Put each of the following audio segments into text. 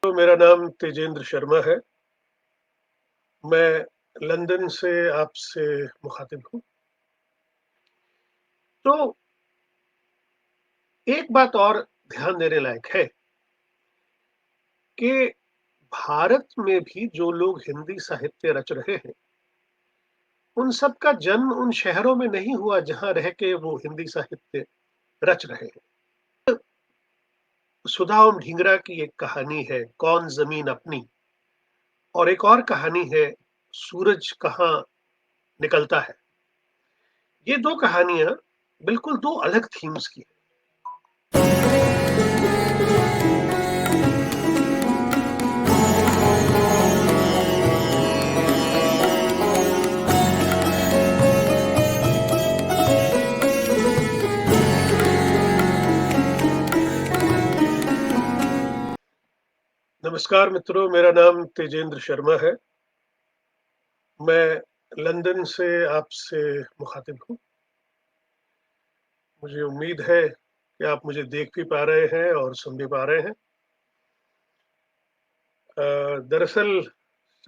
तो मेरा नाम तेजेंद्र शर्मा है। मैं लंदन से आपसे मुखातिब हूँ। तो एक बात और ध्यान देने लायक है कि भारत में भी जो लोग हिंदी साहित्य रच रहे हैं, उन सब का जन्म उन शहरों में नहीं हुआ जहाँ रह के वो हिंदी साहित्य रच रहे हैं। सुधा ओम ढींगरा की एक कहानी है, कौन ज़मीन अपनी, और एक और कहानी है, सूरज कहाँ निकलता है। ये 2 कहानियाँ बिल्कुल 2 अलग थीम्स की हैं। नमस्कार मित्रों, मेरा नाम तेजेंद्र शर्मा है। मैं लंदन से आपसे मुखातिब हूँ। मुझे उम्मीद है कि आप मुझे देख भी पा रहे हैं और सुन भी पा रहे हैं। दरअसल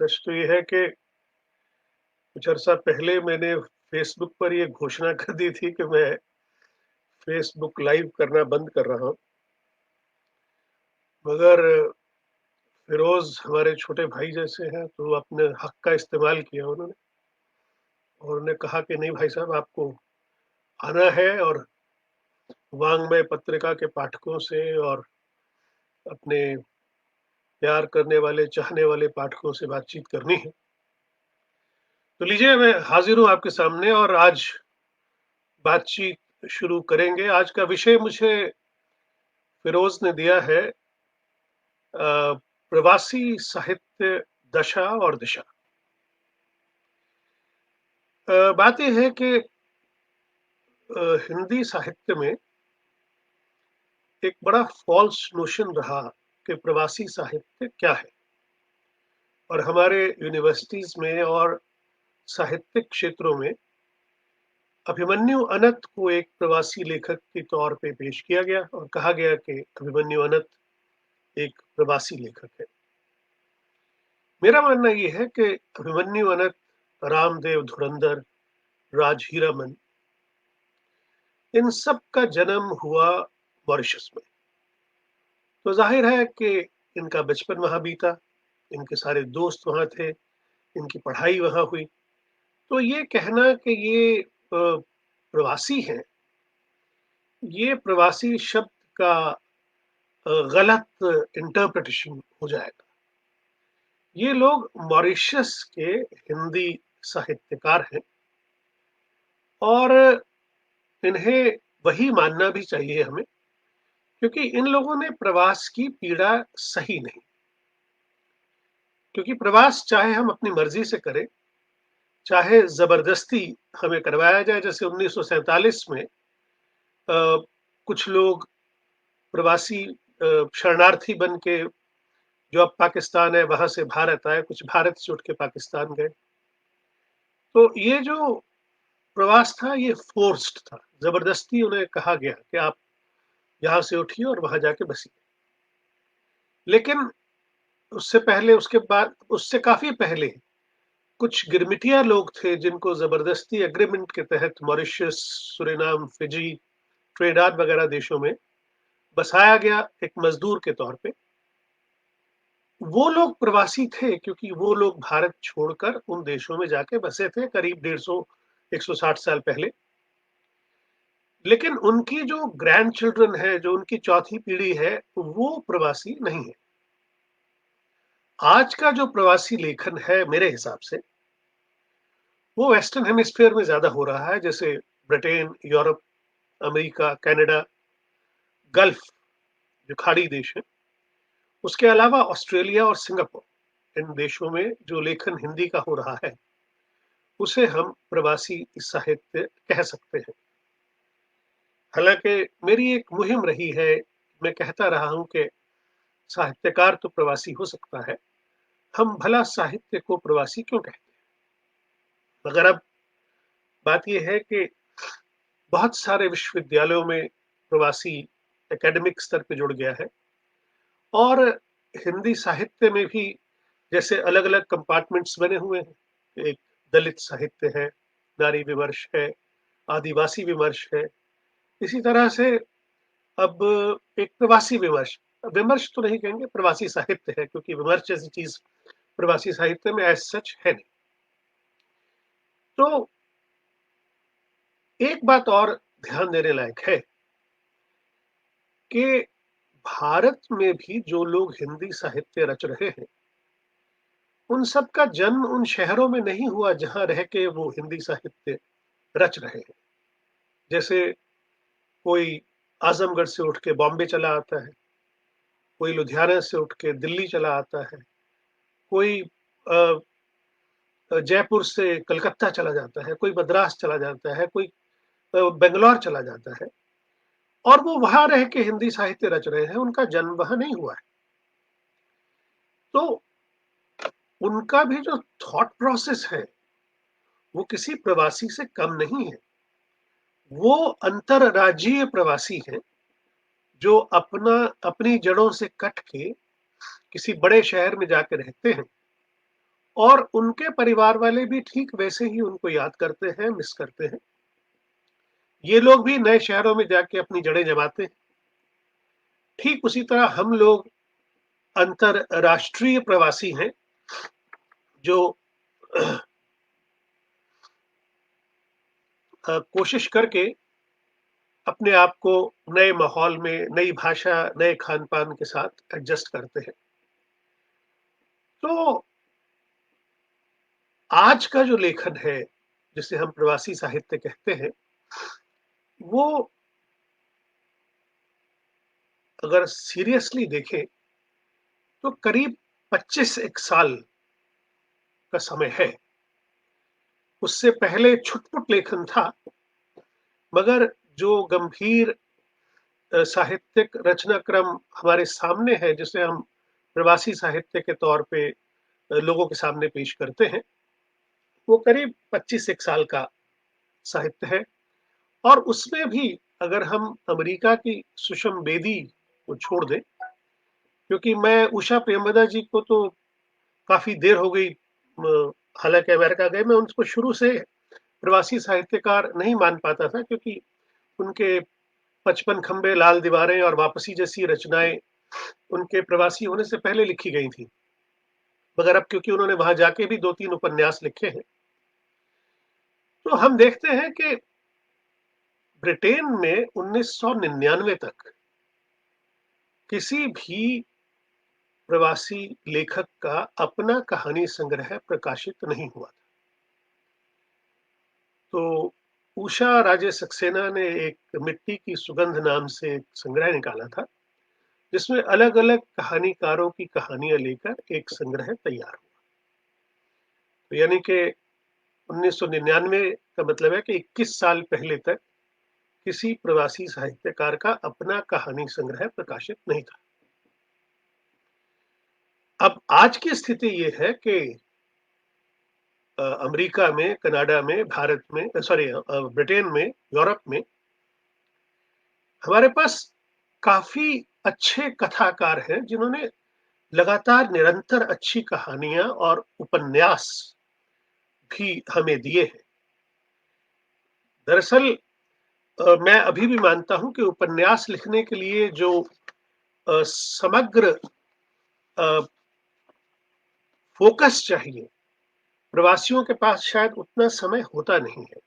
सच तो ये है कि कुछ अरसा पहले मैंने फ़ेसबुक पर ये घोषणा कर दी थी कि मैं फ़ेसबुक लाइव करना बंद कर रहा हूँ। मगर फ़िरोज़ हमारे छोटे भाई जैसे हैं, तो अपने हक का इस्तेमाल किया उन्होंने और उन्होंने कहा कि नहीं भाई साहब, आपको आना है और वाङ्मय पत्रिका के पाठकों से और अपने प्यार करने वाले, चाहने वाले पाठकों से बातचीत करनी है। तो लीजिए, मैं हाज़िर हूँ आपके सामने और आज बातचीत शुरू करेंगे। आज का विषय मुझे फ़िरोज़ ने दिया है, प्रवासी साहित्य दशा और दिशा। बात ये है कि हिंदी साहित्य में एक बड़ा फ़ॉल्स नोशन रहा कि प्रवासी साहित्य क्या है? और हमारे यूनिवर्सिटीज़ में और साहित्यिक क्षेत्रों में अभिमन्यु अनंत को एक प्रवासी लेखक के तौर पे पेश किया गया और कहा गया कि अभिमन्यु अनंत एक प्रवासी लेखक है। मेरा मानना ये है कि अभिमन्यु अनंत, रामदेव धुरंधर, राज हीरामन, इन सब का जन्म हुआ मॉरिशस में। तो ज़ाहिर है कि इनका बचपन वहाँ बीता, इनके सारे दोस्त वहाँ थे, इनकी पढ़ाई वहाँ हुई। तो ये कहना कि ये प्रवासी हैं, ये प्रवासी शब्द का गलत इंटरप्रिटेशन हो जाएगा। ये लोग मॉरिशस के हिंदी साहित्यकार हैं और इन्हें वही मानना भी चाहिए हमें, क्योंकि इन लोगों ने प्रवास की पीड़ा सही नहीं। क्योंकि प्रवास चाहे हम अपनी मर्जी से करें, चाहे ज़बरदस्ती हमें करवाया जाए, जैसे 1947 में कुछ लोग प्रवासी शरणार्थी बन के, जो अब पाकिस्तान है, वहाँ से भारत आए, कुछ भारत से उठ के पाकिस्तान गए। तो ये जो प्रवास था, ये फ़ोर्स्ड था, ज़बरदस्ती उन्हें कहा गया कि आप यहाँ से उठिए और वहाँ जाके बसिए। लेकिन उससे पहले, उसके बाद, उससे काफ़ी पहले कुछ गिरमिटिया लोग थे जिनको ज़बरदस्ती एग्रीमेंट के तहत मॉरिशस, सूरीनाम, फिजी, ट्रिनिडाद वगैरह देशों में बसाया गया एक मज़दूर के तौर पे। वो लोग प्रवासी थे क्योंकि वो लोग भारत छोड़कर उन देशों में जाके बसे थे करीब 150 160 साल पहले। लेकिन उनकी जो ग्रैंड चिल्ड्रन है, जो उनकी चौथी पीढ़ी है, वो प्रवासी नहीं है। आज का जो प्रवासी लेखन है मेरे हिसाब से, वो वेस्टर्न हेमिस्फीयर में ज़्यादा हो रहा है, जैसे Britain, Europe, America, Canada, gulf जो खाड़ी देश है, उसके अलावा ऑस्ट्रेलिया और सिंगापुर, इन देशों में जो लेखन हिंदी का हो रहा है, उसे हम प्रवासी साहित्य कह सकते हैं। हालाँकि मेरी एक मुहिम रही है, मैं कहता रहा हूँ कि साहित्यकार तो प्रवासी हो सकता है, हम भला साहित्य को प्रवासी क्यों कहते हैं? मगर अब बात ये है कि बहुत सारे विश्वविद्यालयों में प्रवासी एकेडमिक स्तर पे जुड़ गया है और हिंदी साहित्य में भी जैसे अलग-अलग कंपार्टमेंट्स बने हुए हैं। एक दलित साहित्य है, नारी विमर्श है, आदिवासी विमर्श है। इसी तरह से अब एक प्रवासी विमर्श, विमर्श तो नहीं कहेंगे, प्रवासी साहित्य है, क्योंकि विमर्श जैसी चीज़ प्रवासी साहित्य में एज़ सच है नहीं। तो एक बात और ध्यान देने लायक है कि भारत में भी जो लोग हिंदी साहित्य रच रहे हैं, उन सब का जन्म उन शहरों में नहीं हुआ जहाँ रह के वो हिंदी साहित्य रच रहे हैं। जैसे कोई आज़मगढ़ से उठ के बॉम्बे चला आता है, कोई लुधियाना से उठ के दिल्ली चला आता है, कोई अ जयपुर से कलकत्ता चला जाता है, कोई मद्रास चला जाता है, कोई बैंगलोर चला जाता है और वो वहाँ रह के हिंदी साहित्य रच रहे हैं, उनका जन्म वहाँ नहीं हुआ है। तो उनका भी जो थॉट प्रोसेस है, वो किसी प्रवासी से कम नहीं है। वो अंतर्राज्यीय प्रवासी हैं, जो अपनी जड़ों से कट के किसी बड़े शहर में जाके रहते हैं और उनके परिवार वाले भी ठीक वैसे ही उनको याद करते हैं, मिस करते हैं। ये लोग भी नए शहरों में जाके अपनी जड़ें जमाते हैं। ठीक उसी तरह हम लोग अंतरराष्ट्रीय प्रवासी हैं, जो कोशिश करके अपने आप को नए माहौल में, नई भाषा, नए खान-पान के साथ एडजस्ट करते हैं। तो आज का जो लेखन है, जिसे हम प्रवासी साहित्य कहते हैं, वो अगर सीरियसली देखें, तो करीब 25 एक साल का समय है। उससे पहले छुट-पुट लेखन था, मगर जो गंभीर साहित्यिक रचनाक्रम हमारे सामने है, जिसे हम प्रवासी साहित्य के तौर पे लोगों के सामने पेश करते हैं, वो करीब 25 एक साल का साहित्य है। और उसमें भी अगर हम अमेरिका की सुषम बेदी को छोड़ दें, क्योंकि मैं उषा प्रेमवदा जी को तो काफ़ी देर हो गई, हालाँकि अमेरिका गए, मैं उनको शुरू से प्रवासी साहित्यकार नहीं मान पाता था, क्योंकि उनके 55 खंबे, लाल दीवारें और वापसी जैसी रचनाएँ उनके प्रवासी होने से पहले लिखी गई थी। मगर अब क्योंकि उन्होंने वहाँ जाके भी 2-3 उपन्यास लिखे हैं, तो हम देखते हैं कि ब्रिटेन में 1999 तक किसी भी प्रवासी लेखक का अपना कहानी संग्रह प्रकाशित नहीं हुआ था। तो उषा राजे सक्सेना ने एक मिट्टी की सुगंध नाम से एक संग्रह निकाला था, जिसमें अलग-अलग कहानीकारों की कहानियाँ लेकर एक संग्रह तैयार हुआ। तो यानी कि 1999 का मतलब है कि 21 साल पहले तक किसी प्रवासी साहित्यकार का अपना कहानी संग्रह प्रकाशित नहीं था। अब आज की स्थिति ये है कि अमेरिका में, कनाडा में, भारत में, ब्रिटेन में, यूरोप में हमारे पास काफ़ी अच्छे कथाकार हैं, जिन्होंने लगातार निरंतर अच्छी कहानियाँ और उपन्यास भी हमें दिए हैं। दरअसल मैं अभी भी मानता हूँ कि उपन्यास लिखने के लिए जो समग्र अ, फ़ोकस चाहिए, प्रवासियों के पास शायद उतना समय होता नहीं है।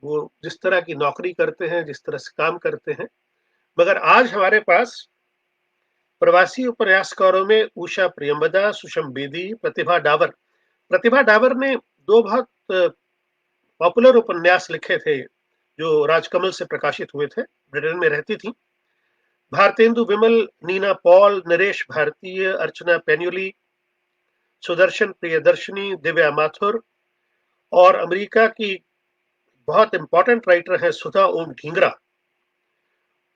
वो जिस तरह की नौकरी करते हैं, जिस तरह से काम करते हैं, मगर आज हमारे पास प्रवासी उपन्यासकारों में उषा प्रियंवदा, सुषम बेदी, प्रतिभा डावर। प्रतिभा डावर ने 2 बहुत पॉपुलर उपन्यास लिखे थे, जो राजकमल से प्रकाशित हुए थे, ब्रिटेन में रहती थीं। भारतेंदु विमल, नीना पॉल, नरेश भारतीय, अर्चना पेन्युली, सुदर्शन प्रियदर्शिनी, दिव्या माथुर और अमेरिका की बहुत इम्पोर्टेंट राइटर हैं सुधा ओम ढींगरा,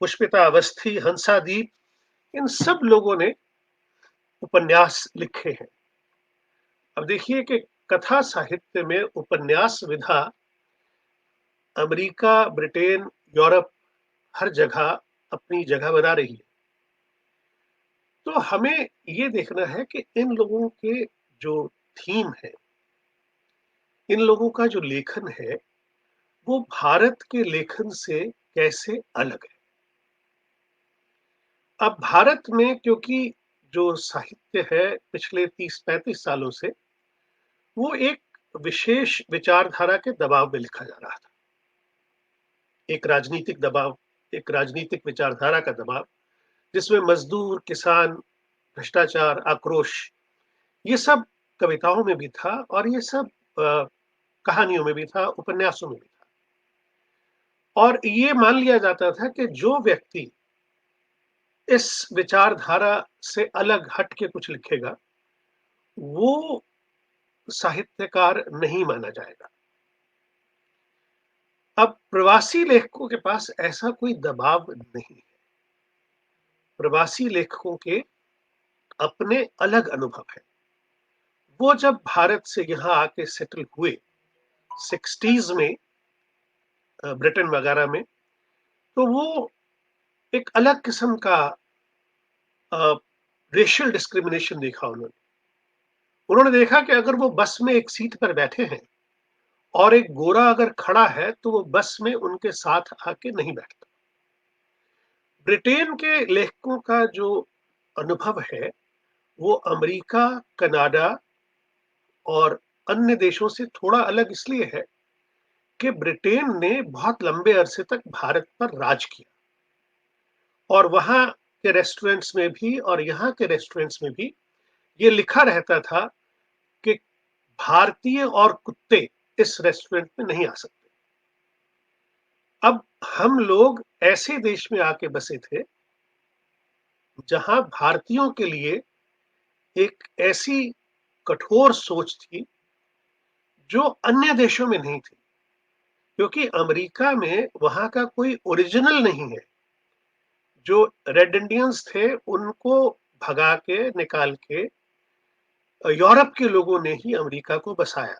पुष्पिता अवस्थी, हंसादीप, इन सब लोगों ने उपन्यास लिखे हैं। अब देखिए कि कथा साहित्य में उपन्यास विधा अमेरिका, ब्रिटेन, यूरोप हर जगह अपनी जगह बना रही है। तो हमें ये देखना है कि इन लोगों के जो थीम है, इन लोगों का जो लेखन है, वो भारत के लेखन से कैसे अलग है। अब भारत में क्योंकि जो साहित्य है पिछले 30-35 सालों से, वो एक विशेष विचारधारा के दबाव में लिखा जा रहा था। एक राजनीतिक दबाव, एक राजनीतिक विचारधारा का दबाव, जिसमें मजदूर, किसान, भ्रष्टाचार, आक्रोश, ये सब कविताओं में भी था और ये सब अ, कहानियों में भी था, उपन्यासों में भी था। और ये मान लिया जाता था कि जो व्यक्ति इस विचारधारा से अलग हट के कुछ लिखेगा, वो साहित्यकार नहीं माना जाएगा। अब प्रवासी लेखकों के पास ऐसा कोई दबाव नहीं है। प्रवासी लेखकों के अपने अलग अनुभव हैं। वो जब भारत से यहाँ आके सेटल हुए 60s में ब्रिटेन वगैरह में, तो वो एक अलग किस्म का रेशियल डिस्क्रिमिनेशन देखा उन्होंने। उन्होंने देखा कि अगर वो बस में एक सीट पर बैठे हैं और एक गोरा अगर खड़ा है, तो वो बस में उनके साथ आके नहीं बैठता। ब्रिटेन के लेखकों का जो अनुभव है, वो अमेरिका, कनाडा और अन्य देशों से थोड़ा अलग इसलिए है कि ब्रिटेन ने बहुत लंबे अरसे तक भारत पर राज किया और वहाँ के रेस्टोरेंट्स में भी और यहाँ के रेस्टोरेंट्स में भी ये लिखा रहता था कि भारतीय और कुत्ते इस रेस्टोरेंट में नहीं आ सकते। अब हम लोग ऐसे देश में आके बसे थे जहां भारतीयों के लिए एक ऐसी कठोर सोच थी जो अन्य देशों में नहीं थी, क्योंकि अमेरिका में वहां का कोई ओरिजिनल नहीं है। जो रेड इंडियंस थे उनको भगा के निकाल के यूरोप के लोगों ने ही अमेरिका को बसाया।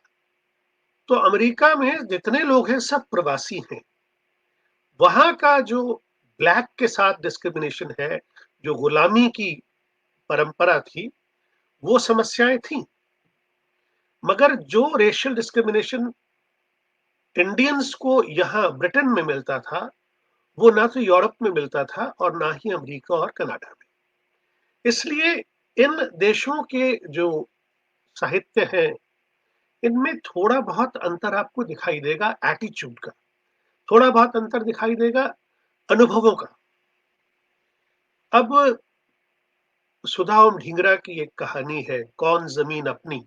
तो अमेरिका में जितने लोग हैं सब प्रवासी हैं। वहां का जो ब्लैक के साथ डिस्क्रिमिनेशन है, जो गुलामी की परंपरा थी, वो समस्याएं थी। मगर जो रेशियल डिस्क्रिमिनेशन इंडियंस को यहाँ ब्रिटेन में मिलता था, वो ना तो यूरोप में मिलता था और ना ही अमेरिका और कनाडा में। इसलिए इन देशों के जो साहित्य हैं, इनमें थोड़ा बहुत अंतर आपको दिखाई देगा एटीट्यूड का, थोड़ा बहुत अंतर दिखाई देगा अनुभवों का। अब सुधा ओम ढींगरा की एक कहानी है, कौन जमीन अपनी,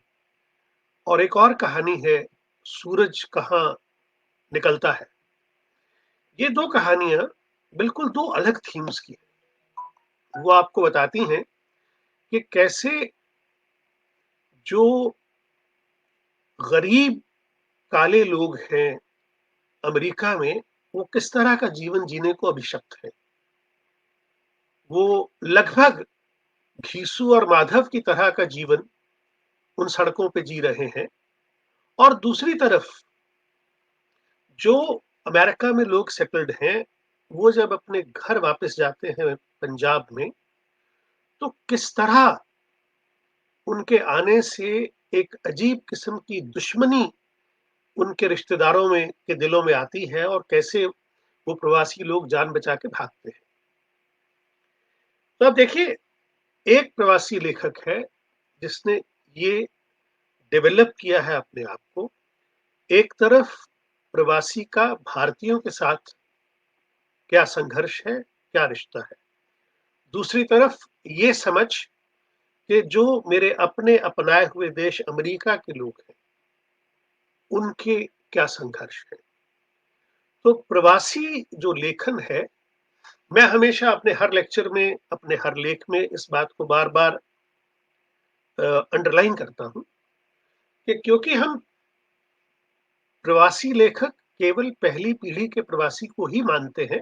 और एक और कहानी है, सूरज कहाँ निकलता है। ये दो कहानियां बिल्कुल दो अलग थीम्स की है। वो आपको बताती हैं कि कैसे जो गरीब काले लोग हैं अमेरिका में, वो किस तरह का जीवन जीने को अभिशप्त है। वो लगभग घीसू और माधव की तरह का जीवन उन सड़कों पे जी रहे हैं। और दूसरी तरफ जो अमेरिका में लोग सेटल्ड हैं, वो जब अपने घर वापस जाते हैं पंजाब में, तो किस तरह उनके आने से एक अजीब किस्म की दुश्मनी उनके रिश्तेदारों में के दिलों में आती है और कैसे वो प्रवासी लोग जान बचा के भागते हैं। तो अब देखिए, एक प्रवासी लेखक है जिसने ये डेवलप किया है अपने आप को। एक तरफ प्रवासी का भारतीयों के साथ क्या संघर्ष है, क्या रिश्ता है। दूसरी तरफ ये समझ कि जो मेरे अपने अपनाए हुए देश अमेरिका के लोग हैं, उनके क्या संघर्ष है। तो प्रवासी जो लेखन है, मैं हमेशा अपने हर लेक्चर में, अपने हर लेख में इस बात को बार-बार अंडरलाइन करता हूँ कि क्योंकि हम प्रवासी लेखक केवल पहली पीढ़ी के प्रवासी को ही मानते हैं,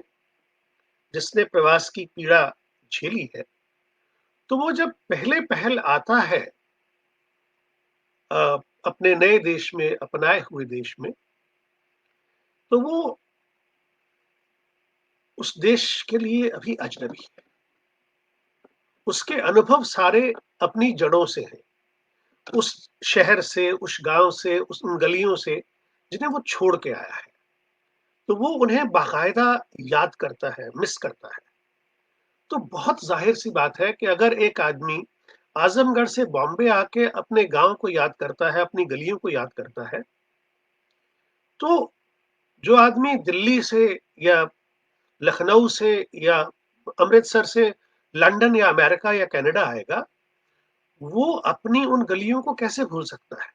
जिसने प्रवास की पीड़ा झेली है। तो वो जब पहले पहल आता है अपने नए देश में, अपनाए हुए देश में, तो वो उस देश के लिए अभी अजनबी है। उसके अनुभव सारे अपनी जड़ों से हैं। उस शहर से, उस गाँव से, उन गलियों से जिन्हें वो छोड़ के आया है। तो वो उन्हें बाकायदा याद करता है, मिस करता है। तो बहुत ज़ाहिर-सी बात है कि अगर एक आदमी आज़मगढ़ से बॉम्बे आके अपने गाँव को याद करता है, अपनी गलियों को याद करता है, तो जो आदमी दिल्ली से या लखनऊ से या अमृतसर से लंदन या अमेरिका या कनाडा आएगा, वो अपनी उन गलियों को कैसे भूल सकता है?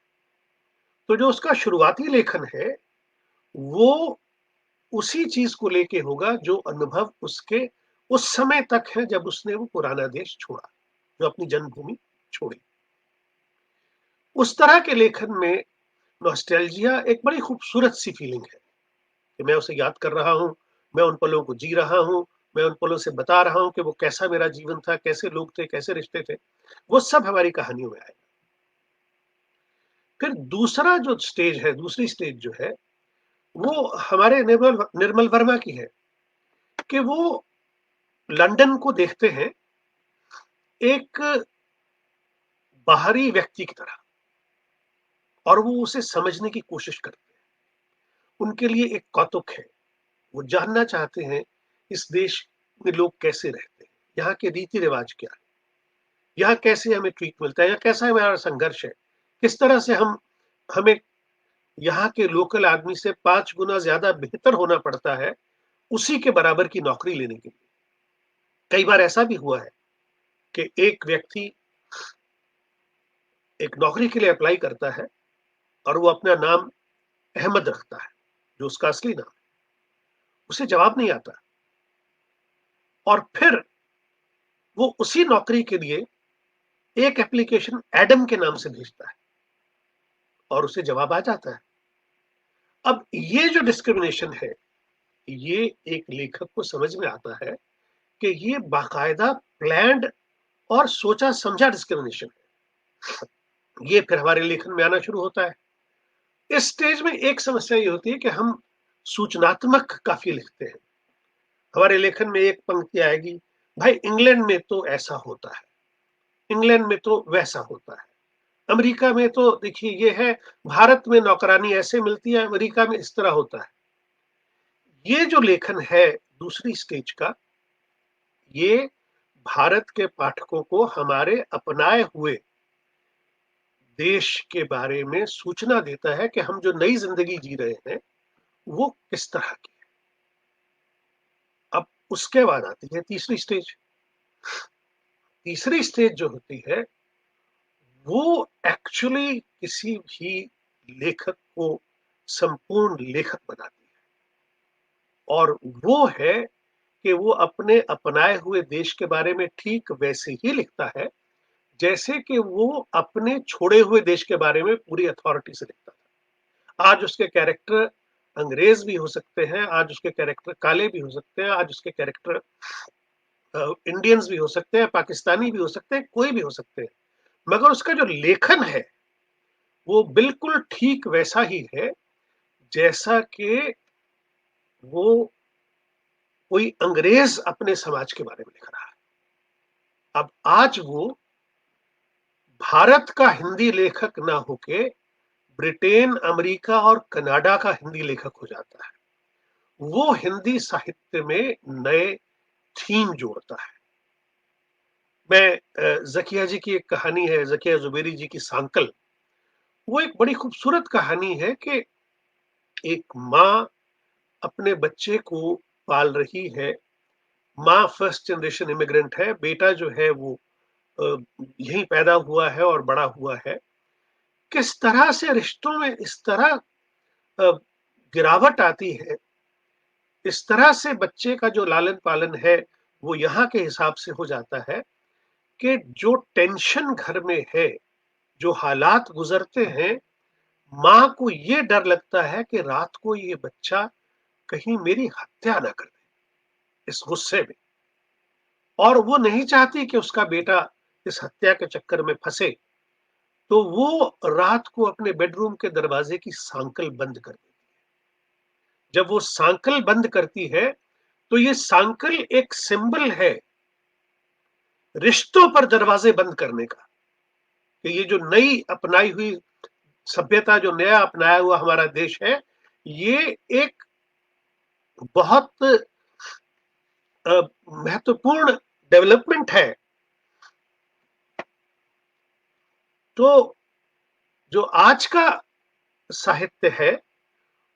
तो जो उसका शुरुआती लेखन है, वो उसी चीज़ को लेके होगा जो अनुभव उसके उस समय तक है जब उसने वो पुराना देश छोड़ा, जो अपनी जन्मभूमि छोड़ी। उस तरह के लेखन में नॉस्टैल्जिया एक बड़ी खूबसूरत सी फीलिंग है कि मैं उसे याद कर रहा हूँ, मैं उन पलों को जी रहा हूँ, मैं उन पलों से बता रहा हूँ कि वो कैसा मेरा जीवन था, कैसे लोग थे, कैसे रिश्ते थे। वो सब हमारी कहानियों में आएगा। फिर दूसरा जो स्टेज है, दूसरी स्टेज जो है, वो हमारे निर्मल निर्मल वर्मा की है कि वो लंदन को देखते हैं एक बाहरी व्यक्ति की तरह और वो उसे समझने की कोशिश करते हैं। उनके लिए एक कौतुक है। वो जानना चाहते हैं इस देश में लोग कैसे रहते हैं, यहाँ के रीति-रिवाज क्या है, यहाँ कैसे हमें ट्रीट मिलता है, या कैसा हमारा संघर्ष है, किस तरह से हमें यहाँ के लोकल आदमी से 5 गुना ज़्यादा बेहतर होना पड़ता है, उसी के बराबर की नौकरी लेने के लिए। कई बार ऐसा भी हुआ है कि एक व्यक्ति एक नौकरी के लिए अप्लाई करता है और वो अपना नाम अहमद रखता है, जो उसका असली नाम है। उसे जवाब नहीं आता और फिर वो उसी नौकरी के लिए एक एप्लीकेशन एडम के नाम से भेजता है और उसे जवाब आ जाता है। अब ये जो डिस्क्रिमिनेशन है, ये एक लेखक को समझ में आता है कि ये बाकायदा प्लान्ड और सोचा-समझा डिस्क्रिमिनेशन है। ये फिर हमारे लेखन में आना शुरू होता है। इस स्टेज में एक समस्या ये होती है कि हम सूचनात्मक काफ़ी लिखते हैं। हमारे लेखन में एक पंक्ति आएगी, भाई इंग्लैंड में तो ऐसा होता है, इंग्लैंड में तो वैसा होता है, अमेरिका में तो देखिए ये है, भारत में नौकरानी ऐसे मिलती है, अमेरिका में इस तरह होता है। ये जो लेखन है दूसरी स्टेज का, ये भारत के पाठकों को हमारे अपनाए हुए देश के बारे में सूचना देता है कि हम जो नई ज़िंदगी जी रहे हैं, वो किस तरह की है। अब उसके बाद आती है तीसरी स्टेज। तीसरी स्टेज जो होती है, वो एक्चुअली किसी भी लेखक को संपूर्ण लेखक बनाती है और वो है कि वो अपने अपनाए हुए देश के बारे में ठीक वैसे ही लिखता है, जैसे कि वो अपने छोड़े हुए देश के बारे में पूरी अथॉरिटी से लिखता था। आज उसके कैरेक्टर अंग्रेज भी हो सकते हैं, आज उसके कैरेक्टर काले भी हो सकते हैं, आज उसके कैरेक्टर इंडियंस भी हो सकते हैं, पाकिस्तानी भी हो सकते हैं, कोई भी हो सकते हैं। मगर उसका जो लेखन है, वो बिल्कुल ठीक वैसा ही है, जैसा कि वो कोई अंग्रेज अपने समाज के बारे में लिख रहा है। अब आज वो भारत का हिंदी लेखक ना होके ब्रिटेन, अमेरिका और कनाडा का हिंदी लेखक हो जाता है। वो हिंदी साहित्य में नए थीम जोड़ता है। मैं ज़किया जी की एक कहानी है, ज़किया ज़ुबैरी जी की सांकल, वो एक बड़ी खूबसूरत कहानी है कि एक माँ अपने बच्चे को पाल रही है। माँ फर्स्ट जनरेशन इमिग्रेंट है, बेटा जो है वो अ, यहीं पैदा हुआ है और बड़ा हुआ है। किस तरह से रिश्तों में इस तरह अ, गिरावट आती है, इस तरह से बच्चे का जो लालन-पालन है, वो यहाँ के हिसाब से हो जाता है कि जो टेंशन घर में है, जो हालात गुज़रते हैं, माँ को ये डर लगता है कि रात को ये बच्चा कहीं मेरी हत्या ना कर दे, इस गुस्से में। और वो नहीं चाहती कि उसका बेटा इस हत्या के चक्कर में फँसे, तो वो रात को अपने बेडरूम के दरवाजे की सांकल बंद कर देती है। जब वो सांकल बंद करती है, तो ये सांकल एक सिंबल है रिश्तों पर दरवाजे बंद करने का, कि ये जो नई अपनाई हुई सभ्यता, जो नया अपनाया हुआ हमारा देश है, ये एक बहुत महत्वपूर्ण डेवलपमेंट है। तो जो आज का साहित्य है,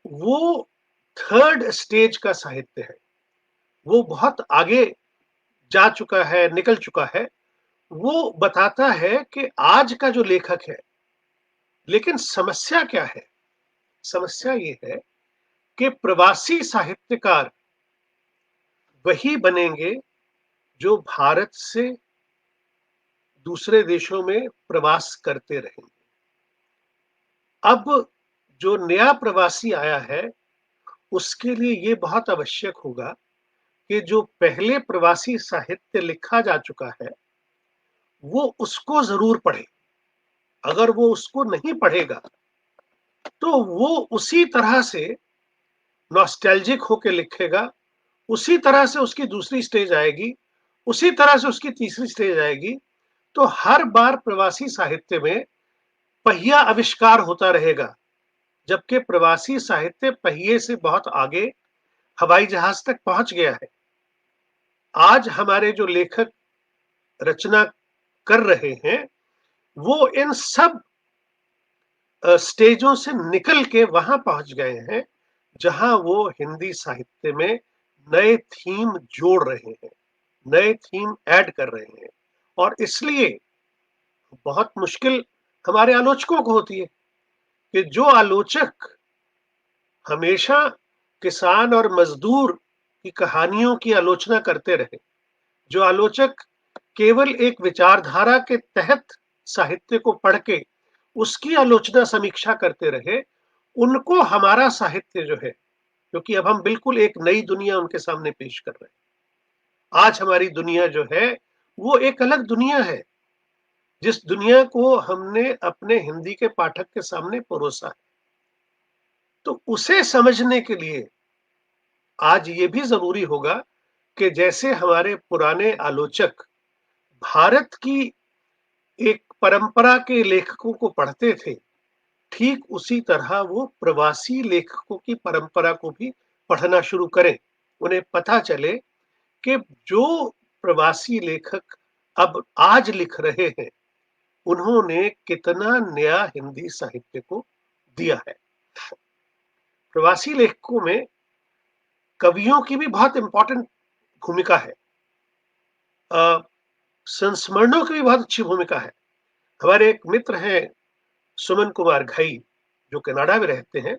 वो थर्ड स्टेज का साहित्य है। वो बहुत आगे जा चुका है, निकल चुका है। वो बताता है कि आज का जो लेखक है, लेकिन समस्या क्या है? समस्या ये है कि प्रवासी साहित्यकार वही बनेंगे जो भारत से दूसरे देशों में प्रवास करते रहेंगे। अब जो नया प्रवासी आया है, उसके लिए ये बहुत आवश्यक होगा कि जो पहले प्रवासी साहित्य लिखा जा चुका है, वो उसको ज़रूर पढ़े। अगर वो उसको नहीं पढ़ेगा, तो वो उसी तरह से नॉस्टैल्जिक होके लिखेगा, उसी तरह से उसकी दूसरी स्टेज आएगी, उसी तरह से उसकी तीसरी स्टेज आएगी। तो हर बार प्रवासी साहित्य में पहिया आविष्कार होता रहेगा, जबकि प्रवासी साहित्य पहिए से बहुत आगे हवाई जहाज तक पहुंच गया है। आज हमारे जो लेखक रचना कर रहे हैं, वो इन सब स्टेजों से निकल के वहां पहुंच गए हैं, जहां वो हिंदी साहित्य में नए थीम जोड़ रहे हैं, नए थीम ऐड कर रहे हैं। और इसलिए बहुत मुश्किल हमारे आलोचकों को होती है कि जो आलोचक हमेशा किसान और मजदूर की कहानियों की आलोचना करते रहे, जो आलोचक केवल एक विचारधारा के तहत साहित्य को पढ़ के उसकी आलोचना समीक्षा करते रहे, उनको हमारा साहित्य जो है, क्योंकि अब हम बिल्कुल एक नई दुनिया उनके सामने पेश कर रहे हैं। आज हमारी दुनिया जो है, वो एक अलग दुनिया है, जिस दुनिया को हमने अपने हिंदी के पाठक के सामने परोसा है। तो उसे समझने के लिए आज ये भी जरूरी होगा कि जैसे हमारे पुराने आलोचक भारत की एक परंपरा के लेखकों को पढ़ते थे, ठीक उसी तरह वो प्रवासी लेखकों की परंपरा को भी पढ़ना शुरू करें। उन्हें पता चले कि जो प्रवासी लेखक अब आज लिख रहे हैं, उन्होंने कितना नया हिंदी साहित्य को दिया है। प्रवासी लेखकों में कवियों की भी बहुत इंपॉर्टेंट भूमिका है, संस्मरणों की भी बहुत अच्छी भूमिका है। हमारे एक मित्र हैं सुमन कुमार घई, जो कनाडा में रहते हैं।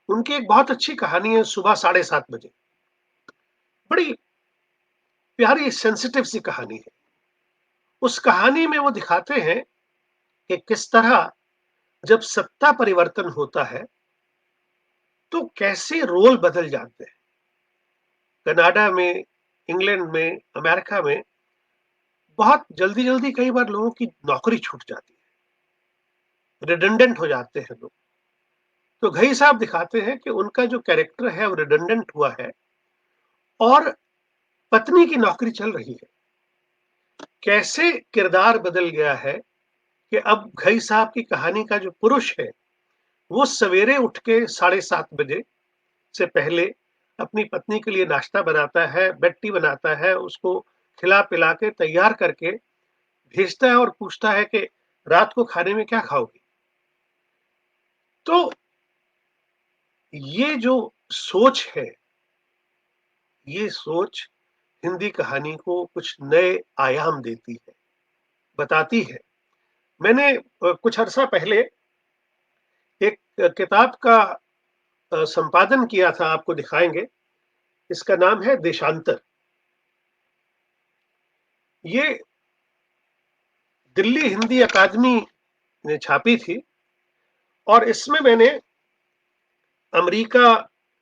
उनकी एक बहुत अच्छी कहानी है सुबह 7:30 बजे। बड़ी प्यारी सेंसिटिव सी कहानी है। उस कहानी में वो दिखाते हैं कि किस तरह जब सत्ता परिवर्तन होता है, तो कैसे रोल बदल जाते हैं। कनाडा में, इंग्लैंड में, अमेरिका में बहुत जल्दी जल्दी कई बार लोगों की नौकरी छूट जाती है, रिडंडेंट हो जाते हैं लोग। तो घई साहब दिखाते हैं कि उनका जो कैरेक्टर है वो रिडंडेंट हुआ है और पत्नी की नौकरी चल रही है। कैसे किरदार बदल गया है कि अब घई साहब की कहानी का जो पुरुष है, वो सवेरे उठ के 7:30 बजे से पहले अपनी पत्नी के लिए नाश्ता बनाता है, बेड टी बनाता है, उसको खिला पिला के तैयार करके भेजता है और पूछता है कि रात को खाने में क्या खाओगी। तो ये जो सोच है, ये सोच हिंदी कहानी को कुछ नए आयाम देती है, बताती है। मैंने कुछ अरसा पहले एक किताब का संपादन किया था, आपको दिखाएंगे। इसका नाम है देशांतर। ये दिल्ली हिंदी अकादमी ने छापी थी और इसमें मैंने अमेरिका,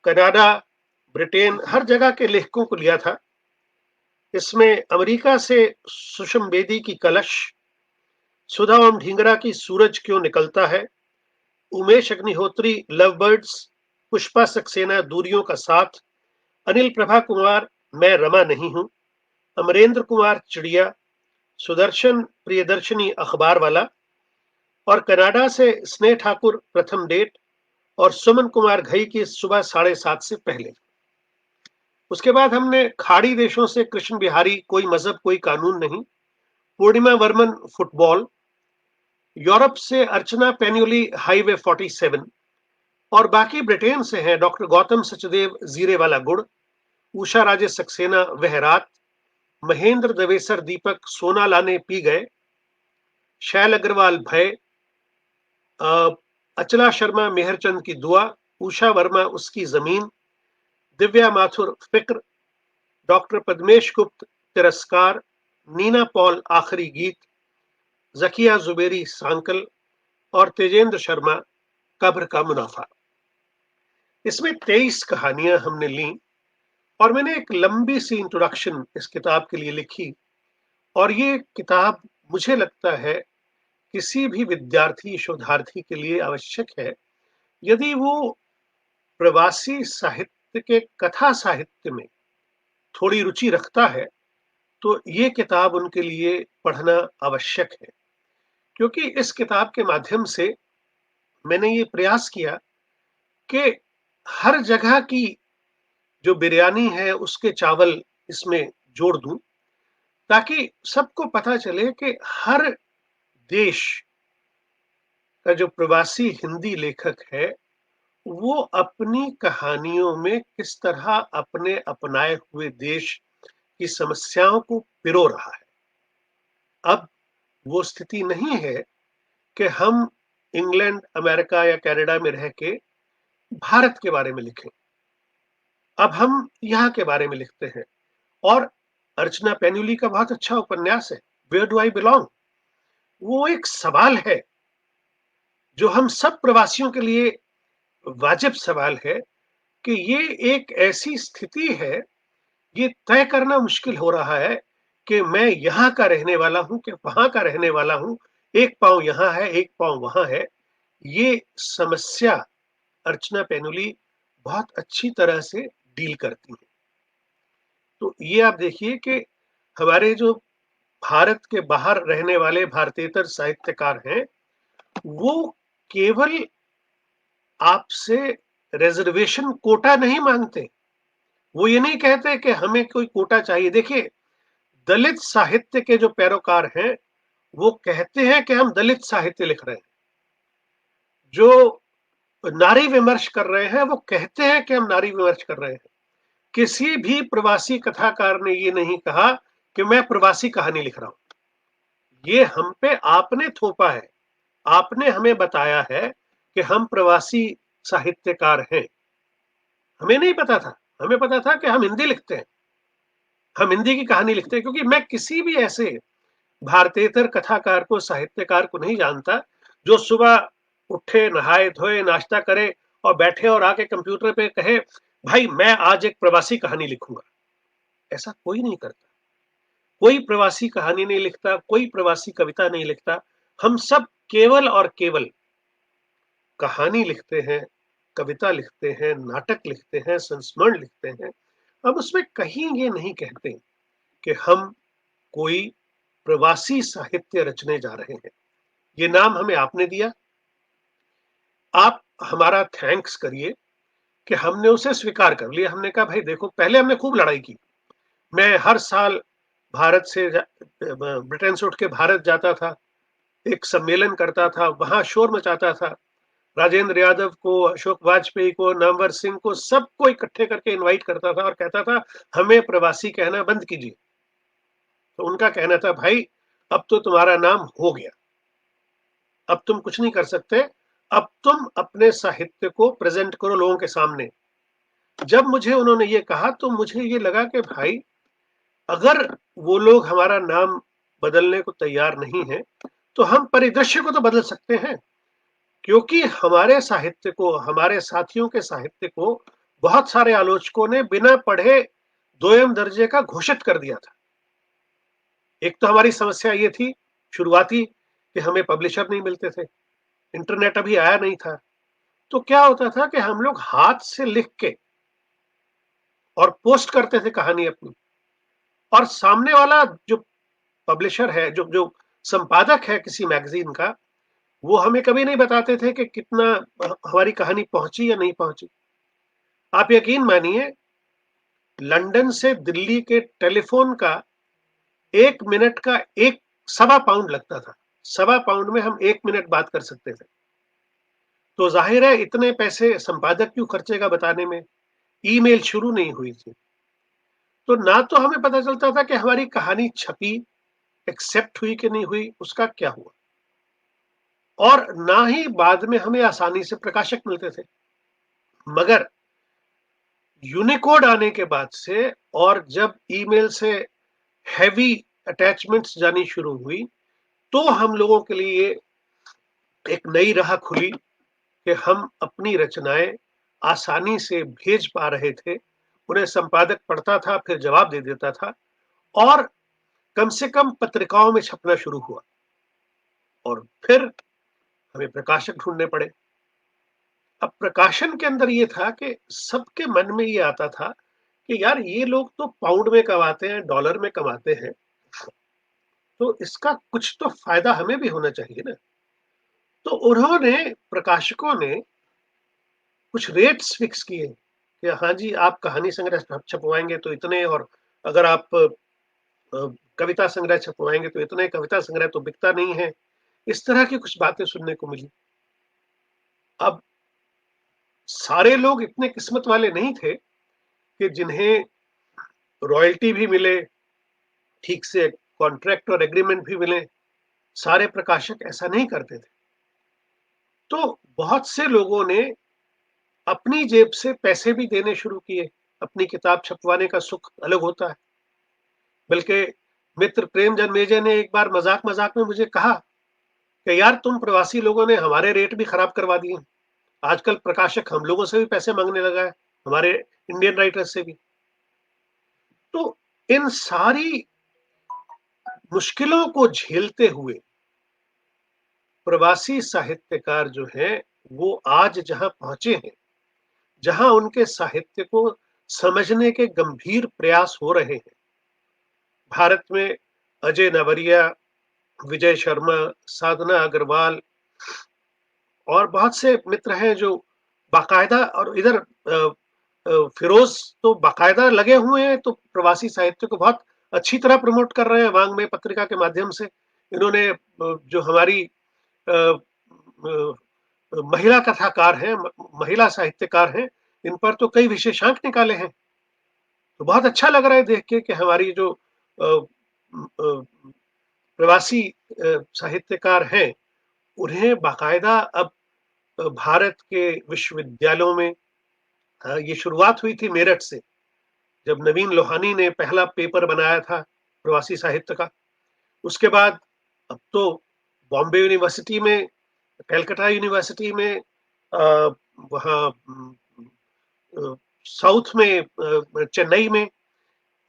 कनाडा, ब्रिटेन, हर जगह के लेखकों को लिया था। इसमें अमेरिका से सुषम बेदी की कलश, सुधा ओम ढींगरा की सूरज क्यों निकलता है, उमेश अग्निहोत्री लव बर्ड्स, पुष्पा सक्सेना दूरियों का साथ, अनिल प्रभा कुमार मैं रमा नहीं हूं, अमरेंद्र कुमार चिड़िया, सुदर्शन प्रियदर्शनी अखबार वाला, और कनाडा से स्नेह ठाकुर प्रथम डेट, और सुमन कुमार घई की सुबह 7:30 से पहले। उसके बाद हमने खाड़ी देशों से कृष्ण बिहारी कोई मजहब कोई कानून नहीं, पूर्णिमा वर्मन फुटबॉल, यूरोप से अर्चना पेन्युली हाईवे 47, और बाकी ब्रिटेन से हैं डॉक्टर गौतम सचदेव जीरे वाला गुड़, उषा राजे सक्सेना वह रात, महेंद्र दवेसर दीपक सोना लाने पी गए, शैल अग्रवाल भय, अचला शर्मा मेहरचंद की दुआ, उषा वर्मा उसकी जमीन, दिव्या माथुर फिक्र, डॉक्टर पद्मेश गुप्त तिरस्कार, नीना पॉल आखिरी गीत, जकिया जुबेरी सांकल, और तेजेंद्र शर्मा कब्र का मुनाफा। इसमें 23 कहानियां हमने ली, और मैंने एक लंबी सी इंट्रोडक्शन इस किताब के लिए लिखी। और ये किताब मुझे लगता है किसी भी विद्यार्थी शोधार्थी के लिए आवश्यक है, यदि वो प्रवासी साहित्य के कथा साहित्य में थोड़ी रुचि रखता है, तो ये किताब उनके लिए पढ़ना आवश्यक है। क्योंकि इस किताब के माध्यम से मैंने ये प्रयास किया कि हर जगह की जो बिरयानी है उसके चावल इसमें जोड़ दूं, ताकि सबको पता चले कि हर देश का जो प्रवासी हिंदी लेखक है, वो अपनी कहानियों में किस तरह अपने अपनाए हुए देश की समस्याओं को पिरो रहा है। अब वो स्थिति नहीं है कि हम इंग्लैंड, अमेरिका या कनाडा में रह के भारत के बारे में लिखें। अब हम यहाँ के बारे में लिखते हैं। और अर्चना पेन्युली का बहुत अच्छा उपन्यास है, वेयर डू आई बिलोंग। वो एक सवाल है जो हम सब प्रवासियों के लिए वाजिब सवाल है, कि ये एक ऐसी स्थिति है, ये तय करना मुश्किल हो रहा है कि मैं यहाँ का रहने वाला हूँ कि वहां का रहने वाला हूँ, एक पांव यहाँ है एक पांव वहां है। ये समस्या अर्चना पेनुली बहुत अच्छी तरह से डील करती है। तो ये आप देखिए कि हमारे जो भारत के बाहर रहने वाले भारतीयतर साहित्यकार हैं, वो केवल आपसे रिजर्वेशन कोटा नहीं मांगते। वो ये नहीं कहते कि हमें कोई कोटा चाहिए। देखिए, दलित साहित्य के जो पैरोकार हैं, वो कहते हैं कि हम दलित साहित्य लिख रहे हैं। जो नारी विमर्श कर रहे हैं, वो कहते हैं कि हम नारी विमर्श कर रहे हैं। किसी भी प्रवासी कथाकार ने ये नहीं कहा कि मैं प्रवासी कहानी लिख रहा हूं। ये हम पे आपने थोपा है। आपने हमें बताया है कि हम प्रवासी साहित्यकार हैं। हमें नहीं पता था। हमें पता था कि हम हिंदी लिखते हैं, हम हिंदी की कहानी लिखते हैं। क्योंकि मैं किसी भी ऐसे भारतीयतर कथाकार को, साहित्यकार को नहीं जानता जो सुबह उठे, नहाए धोए, नाश्ता करे और बैठे और आके कंप्यूटर पे कहे, भाई मैं आज एक प्रवासी कहानी लिखूंगा। ऐसा कोई नहीं करता। कोई प्रवासी कहानी नहीं लिखता, कोई प्रवासी कविता नहीं लिखता। हम सब केवल और केवल कहानी लिखते हैं, कविता लिखते हैं, नाटक लिखते हैं, संस्मरण लिखते हैं। हम उसमें कहीं ये नहीं कहते कि हम कोई प्रवासी साहित्य रचने जा रहे हैं। ये नाम हमें आपने दिया। आप हमारा थैंक्स करिए कि हमने उसे स्वीकार कर लिया। हमने कहा भाई देखो, पहले हमने खूब लड़ाई की। मैं हर साल भारत से ब्रिटेन से उठ के भारत जाता था, एक सम्मेलन करता था, वहां शोर मचाता था। राजेंद्र यादव को, अशोक वाजपेयी को, नामवर सिंह को, सबको इकट्ठे करके इनवाइट करता था और कहता था हमें प्रवासी कहना बंद कीजिए। तो उनका कहना था भाई अब तो तुम्हारा नाम हो गया, अब तुम कुछ नहीं कर सकते, अब तुम अपने साहित्य को प्रेजेंट करो लोगों के सामने। जब मुझे उन्होंने ये कहा तो मुझे ये लगा कि भाई अगर वो लोग हमारा नाम बदलने को तैयार नहीं है, तो हम परिदृश्य को तो बदल सकते हैं। क्योंकि हमारे साहित्य को, हमारे साथियों के साहित्य को बहुत सारे आलोचकों ने बिना पढ़े दोयम दर्जे का घोषित कर दिया था। एक तो हमारी समस्या ये थी शुरुआती कि हमें पब्लिशर नहीं मिलते थे, इंटरनेट अभी आया नहीं था। तो क्या होता था कि हम लोग हाथ से लिख के और पोस्ट करते थे कहानी अपनी, और सामने वाला जो पब्लिशर है, जो जो संपादक है किसी मैगज़ीन का, वो हमें कभी नहीं बताते थे कि कितना हमारी कहानी पहुँची या नहीं पहुँची। आप यकीन मानिए, लंदन से दिल्ली के टेलीफ़ोन का 1 मिनट का 1 सवा पाउंड लगता था। सवा पाउंड में हम 1 मिनट बात कर सकते थे। तो ज़ाहिर है इतने पैसे संपादक क्यों खर्चेगा बताने में। ईमेल शुरू नहीं हुई थी। तो ना तो हमें पता चलता था कि हमारी कहानी छपी, एक्सेप्ट हुई कि नहीं हुई, उसका क्या हुआ। और ना ही बाद में हमें आसानी से प्रकाशक मिलते थे। मगर यूनिकोड आने के बाद से और जब ईमेल से हेवी अटैचमेंट्स जानी शुरू हुई, तो हम लोगों के लिए एक नई राह खुली कि हम अपनी रचनाएं आसानी से भेज पा रहे थे। उन्हें संपादक पढ़ता था, फिर जवाब दे देता था और कम से कम पत्रिकाओं में छपना शुरू हुआ। और फिर हमें प्रकाशक ढूंढने पड़े। अब प्रकाशन के अंदर ये था कि सबके मन में ये आता था कि यार ये लोग तो पाउंड में कमाते हैं, डॉलर में कमाते हैं, तो इसका कुछ तो फायदा हमें भी होना चाहिए ना। तो उन्होंने, प्रकाशकों ने कुछ रेट्स फिक्स किए कि हाँ जी, आप कहानी संग्रह छपवाएंगे तो इतने, और अगर आप कविता संग्रह छपवाएंगे तो इतने, कविता संग्रह तो बिकता नहीं है। इस तरह की कुछ बातें सुनने को मिली। अब सारे लोग इतने किस्मत वाले नहीं थे कि जिन्हें रॉयल्टी भी मिले, ठीक से कॉन्ट्रैक्ट और एग्रीमेंट भी मिले। सारे प्रकाशक ऐसा नहीं करते थे। तो बहुत से लोगों ने अपनी जेब से पैसे भी देने शुरू किए। अपनी किताब छपवाने का सुख अलग होता है। बल्कि मित्र प्रेम जन्मेजय ने एक बार मजाक मजाक में मुझे कहा कि यार तुम प्रवासी लोगों ने हमारे रेट भी खराब करवा दिए। आजकल प्रकाशक हम लोगों से भी पैसे मांगने लगा है, हमारे इंडियन राइटर्स से भी। तो इन सारी मुश्किलों को झेलते हुए प्रवासी साहित्यकार जो हैं, वो आज जहां पहुंचे हैं, जहां उनके साहित्य को समझने के गंभीर प्रयास हो रहे हैं। भारत में अजय नवरिया, विजय शर्मा, साधना अग्रवाल और बहुत से मित्र हैं जो बाकायदा, और इधर फिरोज तो बाकायदा लगे हुए हैं, तो प्रवासी साहित्य को बहुत अच्छी तरह प्रमोट कर रहे हैं वांग में पत्रिका के माध्यम से। इन्होंने जो हमारी महिला कथाकार हैं, महिला साहित्यकार हैं, इन पर तो कई विशेषांक निकाले हैं। तो बहुत अच्छा लग रहा है देख के कि हमारी जो प्रवासी साहित्यकार हैं, उन्हें बाकायदा अब भारत के विश्वविद्यालयों में, ये शुरुआत हुई थी मेरठ से, जब नवीन लोहानी ने पहला पेपर बनाया था प्रवासी साहित्य का। उसके बाद अब तो बॉम्बे यूनिवर्सिटी में, कलकत्ता यूनिवर्सिटी में, वहाँ साउथ में, चेन्नई में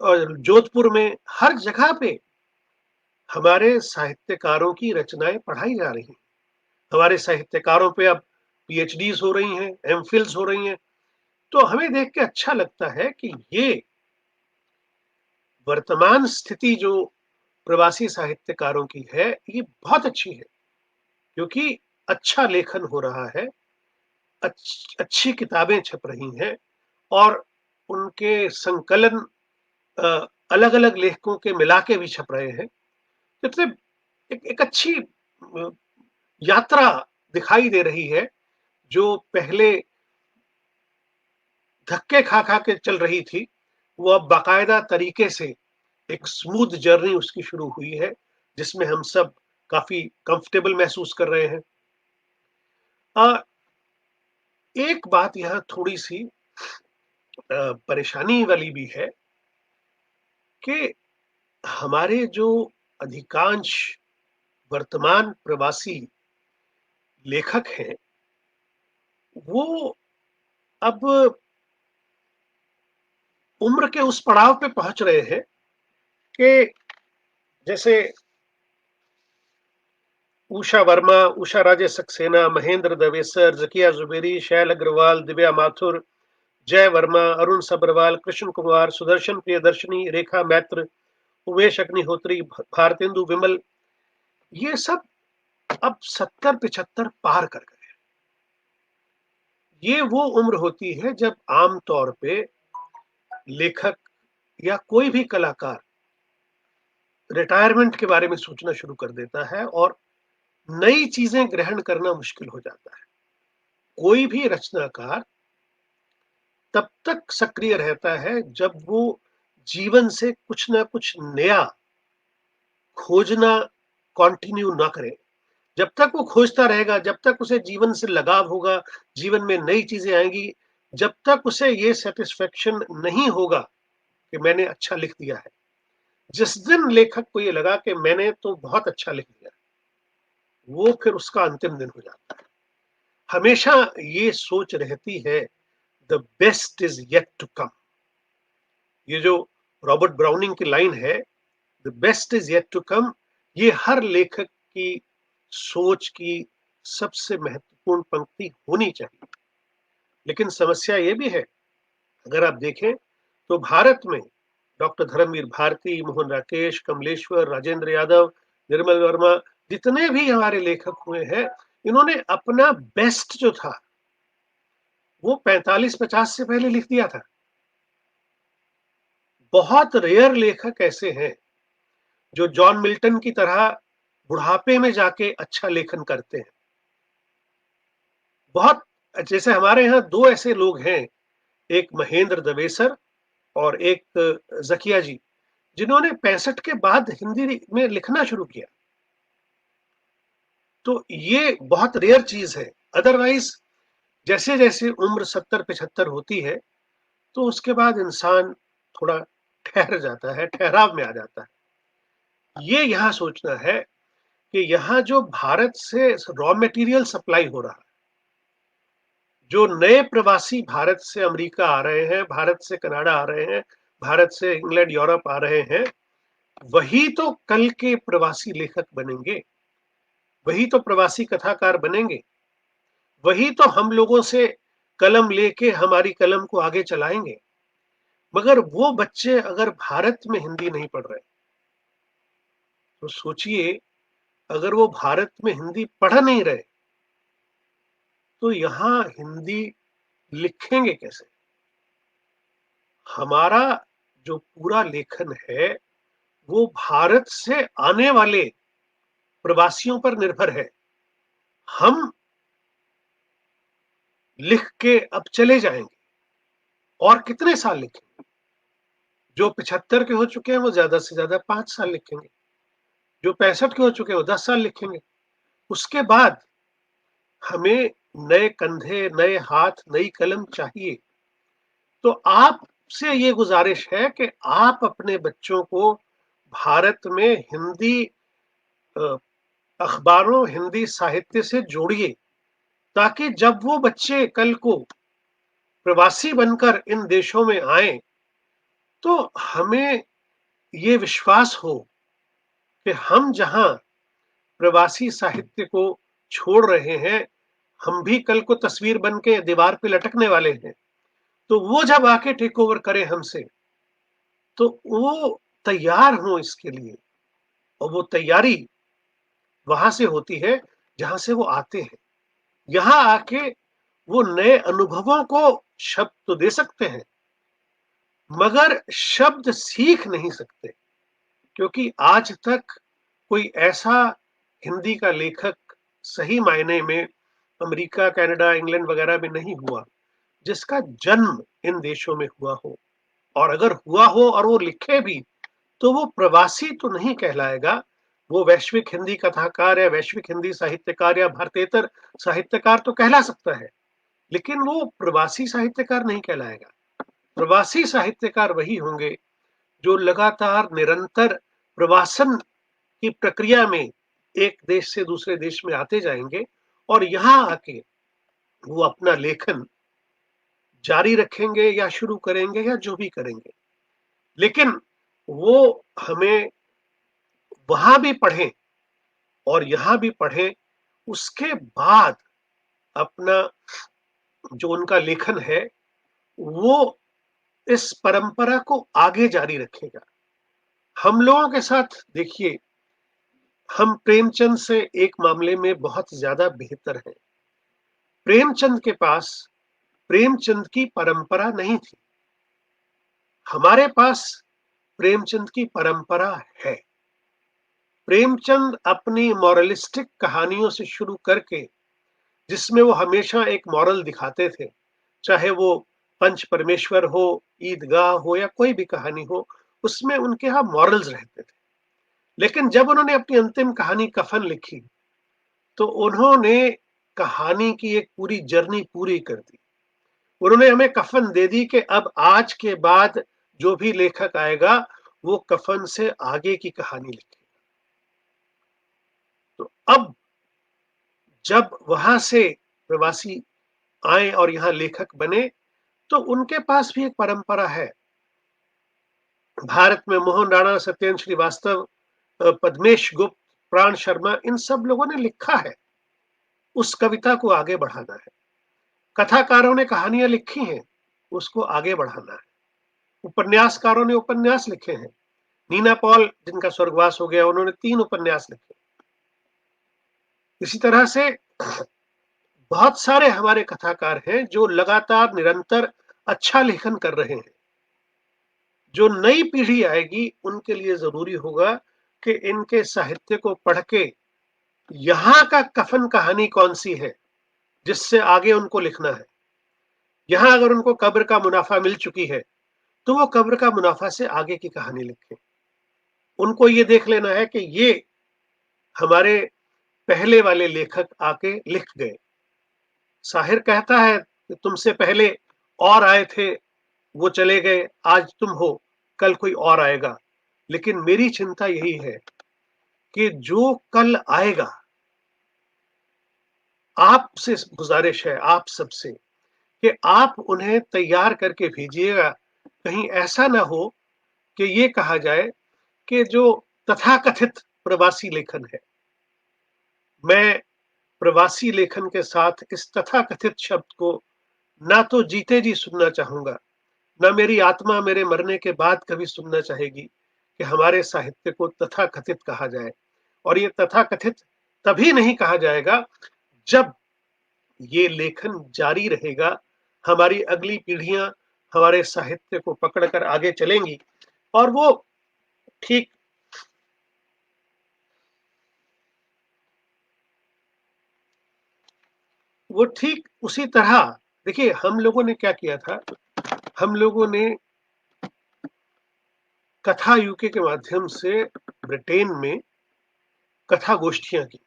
और जोधपुर में, हर जगह पे हमारे साहित्यकारों की रचनाएं पढ़ाई जा रही हैं। हमारे साहित्यकारों पे अब पीएचडीज हो रही हैं, एमफिल्स हो रही हैं। तो हमें देख के अच्छा लगता है कि ये वर्तमान स्थिति जो प्रवासी साहित्यकारों की है, ये बहुत अच्छी है, क्योंकि अच्छा लेखन हो रहा है, अच्छी किताबें छप रही हैं और उनके संकलन अलग अलग लेखकों के मिला के भी छप रहे हैं। इससे एक अच्छी यात्रा दिखाई दे रही है, जो पहले धक्के खा खा के चल रही थी, वो अब बाकायदा तरीके से एक स्मूथ जर्नी उसकी शुरू हुई है, जिसमें हम सब काफी कंफर्टेबल महसूस कर रहे हैं। एक बात यहाँ थोड़ी सी परेशानी वाली भी है कि हमारे जो अधिकांश वर्तमान प्रवासी लेखक हैं, वो अब उम्र के उस पड़ाव पे पहुंच रहे हैं कि जैसे उषा वर्मा, उषा राजे सक्सेना, महेंद्र दवेसर, जकिया जुबेरी, शैल अग्रवाल, दिव्या माथुर, जय वर्मा, अरुण सब्रवाल, कृष्ण कुमार, सुदर्शन प्रियदर्शनी, रेखा मैत्र, उमेश अग्निहोत्री, भारतेंदु विमल, ये सब अब 70-75 पार कर गए। ये वो उम्र होती है जब आम तौर पे लेखक या कोई भी कलाकार रिटायरमेंट के बारे में सोचना शुरू कर देता है और नई चीजें ग्रहण करना मुश्किल हो जाता है। कोई भी रचनाकार तब तक सक्रिय रहता है जब वो जीवन से कुछ ना कुछ नया खोजना कंटिन्यू ना करे। जब तक वो खोजता रहेगा, जब तक उसे जीवन से लगाव होगा, जीवन में नई चीजें आएंगी, जब तक उसे ये सेटिस्फेक्शन नहीं होगा कि मैंने अच्छा लिख दिया है। जिस दिन लेखक को ये लगा कि मैंने तो बहुत अच्छा लिख दिया, वो फिर उसका अंतिम दिन हो जाता है। हमेशा ये सोच रहती है, the best is yet to come. ये जो रॉबर्ट ब्राउनिंग की लाइन है, the best is yet to come, ये हर लेखक की सोच की सबसे महत्वपूर्ण पंक्ति होनी चाहिए। लेकिन समस्या ये भी है, अगर आप देखें तो भारत में डॉक्टर धर्मवीर भारती, मोहन राकेश, कमलेश्वर, राजेंद्र यादव, निर्मल वर्मा, जितने भी हमारे लेखक हुए हैं, इन्होंने अपना बेस्ट जो था वो 45-50 से पहले लिख दिया था। बहुत रेयर लेखक ऐसे हैं जो जॉन मिल्टन की तरह बुढ़ापे में जाके अच्छा लेखन करते हैं। बहुत, जैसे हमारे यहाँ दो ऐसे लोग हैं, एक महेंद्र दवेसर और एक जकिया जी, जिन्होंने 65 के बाद हिंदी में लिखना शुरू किया। तो ये बहुत रेयर चीज है। अदरवाइज जैसे जैसे उम्र 70-75 होती है तो उसके बाद इंसान थोड़ा ठहर जाता है, ठहराव में आ जाता है। ये यहाँ सोचना है कि यहाँ जो भारत से रॉ मटेरियल सप्लाई हो रहा है, जो नए प्रवासी भारत से अमेरिका आ रहे हैं, भारत से कनाडा आ रहे हैं, भारत से इंग्लैंड यूरोप आ रहे हैं, वही तो कल के प्रवासी लेखक बनेंगे, वही तो प्रवासी कथाकार बनेंगे, वही तो हम लोगों से कलम लेके हमारी कलम को आगे चलाएंगे। मगर वो बच्चे अगर भारत में हिंदी नहीं पढ़ रहे, तो सोचिए, अगर वो भारत में हिंदी पढ़ नहीं रहे तो यहाँ हिंदी लिखेंगे कैसे? हमारा जो पूरा लेखन है वो भारत से आने वाले प्रवासियों पर निर्भर है। हम लिख के अब चले जाएंगे और कितने साल लिखेंगे? जो 75 के हो चुके हैं वो ज्यादा से ज्यादा 5 साल लिखेंगे, जो 65 के हो चुके हैं वो 10 साल लिखेंगे। उसके बाद हमें नए कंधे, नए हाथ, नई कलम चाहिए। तो आपसे ये गुजारिश है कि आप अपने बच्चों को भारत में हिंदी अखबारों, हिंदी साहित्य से जोड़िए, ताकि जब वो बच्चे कल को प्रवासी बनकर इन देशों में आए तो हमें ये विश्वास हो कि हम जहां प्रवासी साहित्य को छोड़ रहे हैं, हम भी कल को तस्वीर बन के दीवार पे लटकने वाले हैं। तो वो जब आके टेक ओवर करे हमसे, तो वो तैयार हो इसके लिए। और वो तैयारी वहां से होती है जहां से वो आते हैं। यहाँ आके वो नए अनुभवों को शब्द तो दे सकते हैं, मगर शब्द सीख नहीं सकते, क्योंकि आज तक कोई ऐसा हिंदी का लेखक सही मायने में अमेरिका, कनाडा, इंग्लैंड वगैरह में नहीं हुआ जिसका जन्म इन देशों में हुआ हो। और अगर हुआ हो और वो लिखे भी, तो वो प्रवासी तो नहीं कहलाएगा। वो वैश्विक हिंदी कथाकार या वैश्विक हिंदी साहित्यकार या भारतेतर साहित्यकार तो कहला सकता है, लेकिन वो प्रवासी साहित्यकार नहीं कहलाएगा। प्रवासी साहित्यकार वही होंगे जो लगातार निरंतर प्रवासन की प्रक्रिया में एक देश से दूसरे देश में आते जाएंगे और यहाँ आके वो अपना लेखन जारी रखेंगे या शुरू करेंगे या जो भी करेंगे। लेकिन वो हमें वहां भी पढ़ें और यहाँ भी पढ़ें, उसके बाद अपना जो उनका लेखन है वो इस परंपरा को आगे जारी रखेगा। हम लोगों के साथ देखिए, हम प्रेमचंद से एक मामले में बहुत ज्यादा बेहतर हैं। प्रेमचंद के पास प्रेमचंद की परंपरा नहीं थी। हमारे पास प्रेमचंद की परंपरा है। प्रेमचंद अपनी मॉरलिस्टिक कहानियों से शुरू करके, जिसमें वो हमेशा एक मॉरल दिखाते थे, चाहे वो पंच परमेश्वर हो, ईदगाह हो या कोई भी कहानी हो, उसमें उनके यहाँ मॉरल्स रहते थे। लेकिन जब उन्होंने अपनी अंतिम कहानी कफन लिखी, तो उन्होंने कहानी की एक पूरी जर्नी पूरी कर दी। उन्होंने हमें कफन दे दी कि अब आज के बाद जो भी लेखक आएगा, वो कफन से आगे की कहानी लिखेगा। तो अब जब वहां से प्रवासी आए और यहाँ लेखक बने, तो उनके पास भी एक परंपरा है। भारत में मोहन राणा, सत्येंद्र श्रीवास्तव, पद्मेश गुप्त, प्राण शर्मा, इन सब लोगों ने लिखा है। उस कविता को आगे बढ़ाना है। कथाकारों ने कहानियां लिखी हैं, उसको आगे बढ़ाना है। उपन्यासकारों ने उपन्यास लिखे हैं। नीना पॉल, जिनका स्वर्गवास हो गया, उन्होंने 3 उपन्यास लिखे। इसी तरह से बहुत सारे हमारे कथाकार हैं जो लगातार निरंतर अच्छा लेखन कर रहे हैं। जो नई पीढ़ी आएगी, उनके लिए जरूरी होगा कि इनके साहित्य को पढ़ के यहाँ का कफन कहानी कौन सी है, जिससे आगे उनको लिखना है। यहाँ अगर उनको कब्र का मुनाफा मिल चुकी है, तो वो कब्र का मुनाफा से आगे की कहानी लिखें। उनको ये देख लेना है कि ये हमारे पहले वाले लेखक आके लिख गए। साहिर कहता है कि तुमसे पहले और आए थे, वो चले गए, आज तुम हो, कल कोई और आएगा। लेकिन मेरी चिंता यही है कि जो कल आएगा, आपसे गुजारिश है, आप सबसे, कि आप उन्हें तैयार करके भेजिएगा। कहीं ऐसा ना हो कि ये कहा जाए कि जो तथाकथित प्रवासी लेखन है, मैं प्रवासी लेखन के साथ इस तथाकथित शब्द को ना तो जीते जी सुनना चाहूंगा, ना मेरी आत्मा मेरे मरने के बाद कभी सुनना चाहेगी कि हमारे साहित्य को तथाकथित कहा जाए। और ये तथाकथित तभी नहीं कहा जाएगा जब ये लेखन जारी रहेगा। हमारी अगली पीढ़ियां हमारे साहित्य को पकड़कर आगे चलेंगी, और ठीक वो ठीक उसी तरह, देखिए हम लोगों ने क्या किया था। हम लोगों ने कथा यूके के माध्यम से ब्रिटेन में कथा गोष्ठियां की।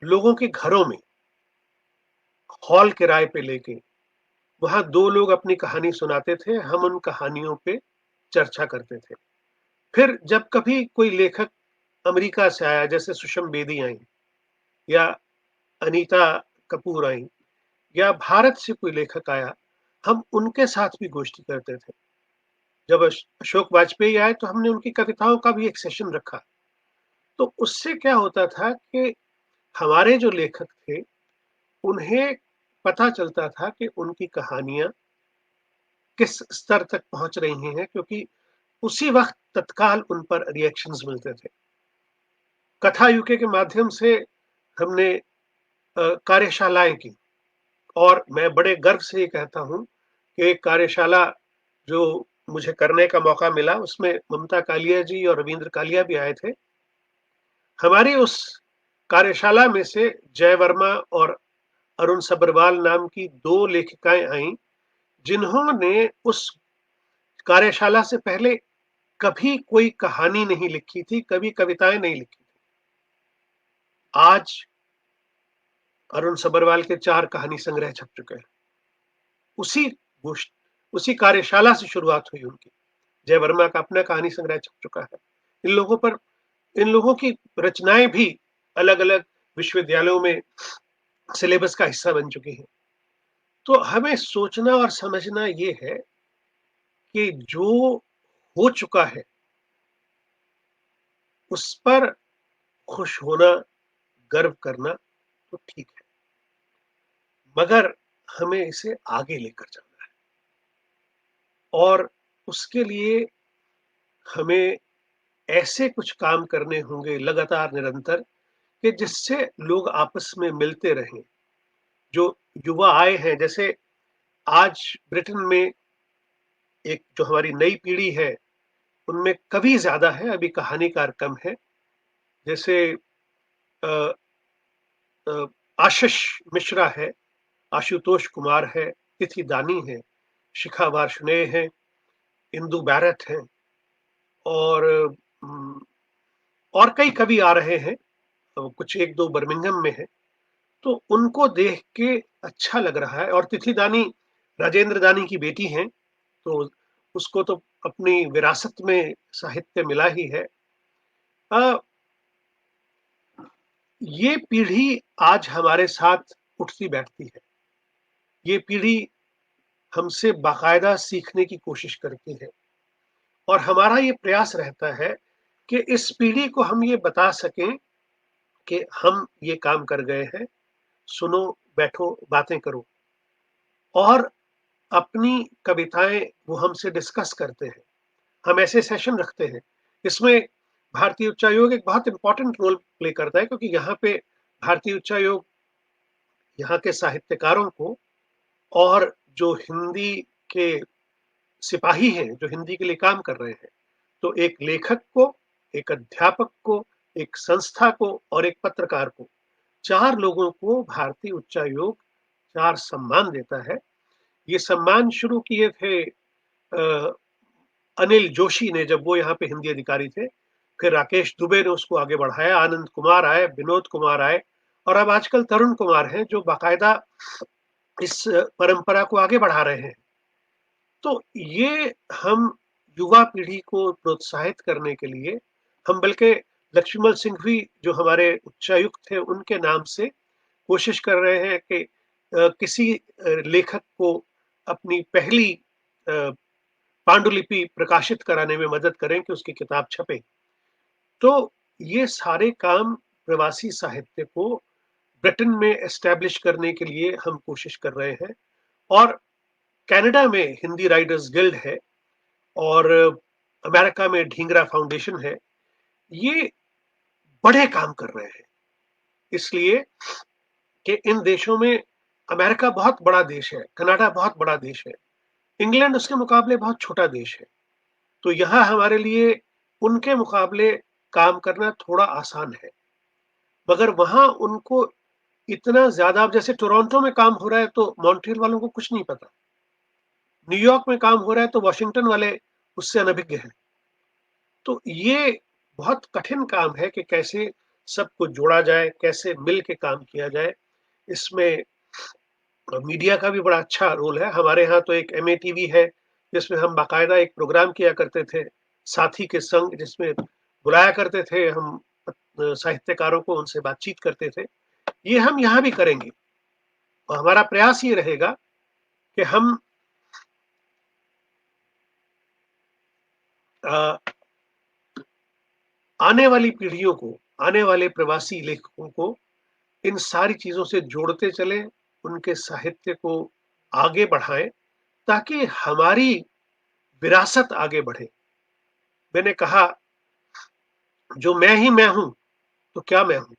लोगों के घरों में हॉल किराए पे लेके वहां 2 लोग अपनी कहानी सुनाते थे, हम उन कहानियों पे चर्चा करते थे। फिर जब कभी कोई लेखक अमेरिका से आया, जैसे सुषम बेदी आई, या अनीता कपूर आई, या भारत से कोई लेखक आया, हम उनके साथ भी गोष्ठी करते थे। जब अशोक वाजपेयी आए, तो हमने उनकी कविताओं का भी एक सेशन रखा। तो उससे क्या होता था कि हमारे जो लेखक थे, उन्हें पता चलता था कि उनकी कहानियां किस स्तर तक पहुंच रही हैं, क्योंकि उसी वक्त तत्काल उन पर रिएक्शंस मिलते थे। कथा यूके के माध्यम से हमने कार्यशालाएं की, और मैं बड़े गर्व से ये कहता हूं कि एक कार्यशाला जो मुझे करने का मौका मिला, उसमें ममता कालिया जी और रविंद्र कालिया भी आए थे। हमारी उस कार्यशाला में से जय वर्मा और अरुण सब्रवाल नाम की 2 लेखिकाएं आईं, जिन्होंने उस कार्यशाला से पहले कभी कोई कहानी नहीं लिखी थी, कभी कविताएं नहीं लिखी थी। आज अरुण सब्रवाल के 4 कहानी संग्रह छप चुके हैं। उसी गोष्ठ उसी कार्यशाला से शुरुआत हुई उनकी। जय वर्मा का अपना कहानी संग्रह छप चुका है। इन लोगों की रचनाएं भी अलग-अलग विश्वविद्यालयों में सिलेबस का हिस्सा बन चुकी हैं। तो हमें सोचना और समझना ये है कि जो हो चुका है, उस पर खुश होना, गर्व करना तो ठीक है, मगर हमें इसे आगे लेकर जाना है। और उसके लिए हमें ऐसे कुछ काम करने होंगे लगातार निरंतर कि जिससे लोग आपस में मिलते रहें। जो युवा आए हैं, जैसे आज ब्रिटेन में एक जो हमारी नई पीढ़ी है, उनमें कवि ज़्यादा है, अभी कहानीकार कम है। जैसे अ अ, आशीष मिश्रा है, आशुतोष कुमार है, तिथि दानी है, शिखा वार्ष्णेय हैं, इंदु बैरट हैं और और कई कवि आ रहे हैं, कुछ 1-2 बर्मिंघम में हैं। तो उनको देख के अच्छा लग रहा है और तिथि दानी राजेंद्र दानी की बेटी हैं, तो उसको तो अपनी विरासत में साहित्य मिला ही है। अ, ये पीढ़ी आज हमारे साथ उठती-बैठती है। ये पीढ़ी हमसे बाकायदा सीखने की कोशिश करती है और हमारा ये प्रयास रहता है कि इस पीढ़ी को हम ये बता सकें कि हम ये काम कर गए हैं, सुनो, बैठो, बातें करो और अपनी कविताएँ वो हमसे डिस्कस करते हैं। हम ऐसे सेशन रखते हैं। इसमें भारतीय उच्चायोग एक बहुत इम्पोर्टेंट रोल प्ले करता है क्योंकि यहाँ पे भारतीय उच्चायोग यहाँ के साहित्यकारों को और जो हिंदी के सिपाही हैं, जो हिंदी के लिए काम कर रहे हैं, तो एक लेखक को, एक अध्यापक को, एक संस्था को और एक पत्रकार को, 4 लोगों को भारतीय उच्चायोग 4 सम्मान देता है। ये सम्मान शुरू किए थे अनिल जोशी ने, जब वो यहाँ पे हिंदी अधिकारी थे। फिर राकेश दुबे ने उसको आगे बढ़ाया, आनंद कुमार आए, विनोद कुमार आए और अब आजकल तरुण कुमार हैं जो बाकायदा इस परंपरा को आगे बढ़ा रहे हैं। तो ये हम युवा पीढ़ी को प्रोत्साहित करने के लिए हम बल्कि लक्ष्मण सिंह भी जो हमारे उच्चायुक्त थे उनके नाम से कोशिश कर रहे हैं कि किसी लेखक को अपनी पहली पांडुलिपि प्रकाशित कराने में मदद करें कि उसकी किताब छपे। तो ये सारे काम प्रवासी साहित्य को ब्रिटेन में एस्टैब्लिश करने के लिए हम कोशिश कर रहे हैं और कनाडा में हिंदी राइटर्स गिल्ड है और अमेरिका में ढींगरा फाउंडेशन है। ये बड़े काम कर रहे हैं इसलिए कि इन देशों में अमेरिका बहुत बड़ा देश है, कनाडा बहुत बड़ा देश है, इंग्लैंड उसके मुकाबले बहुत छोटा देश है। तो यहाँ हमारे लिए उनके मुकाबले काम करना थोड़ा आसान है। मगर वहाँ उनको इतना ज़्यादा, अब जैसे टोरंटो में काम हो रहा है तो मॉन्ट्रियल वालों को कुछ नहीं पता। न्यूयॉर्क में काम हो रहा है तो वाशिंगटन वाले उससे अनभिज्ञ हैं। तो ये बहुत कठिन काम है कि कैसे सबको जोड़ा जाए, कैसे मिल के काम किया जाए। इसमें मीडिया का भी बड़ा अच्छा रोल है। हमारे यहाँ तो एक एमए टीवी है, जिसमें हम बाकायदा एक प्रोग्राम किया करते थे, साथी के संग, जिसमें बुलाया करते थे हम साहित्यकारों को, उनसे बातचीत करते थे। ये हम यहाँ भी करेंगे और हमारा प्रयास ये रहेगा कि हम अ, आने वाली पीढ़ियों को, आने वाले प्रवासी लेखकों को इन सारी चीज़ों से जोड़ते चलें, उनके साहित्य को आगे बढ़ाएँ, ताकि हमारी विरासत आगे बढ़े। मैंने कहा, जो मैं ही मैं हूँ, तो क्या मैं हूँ?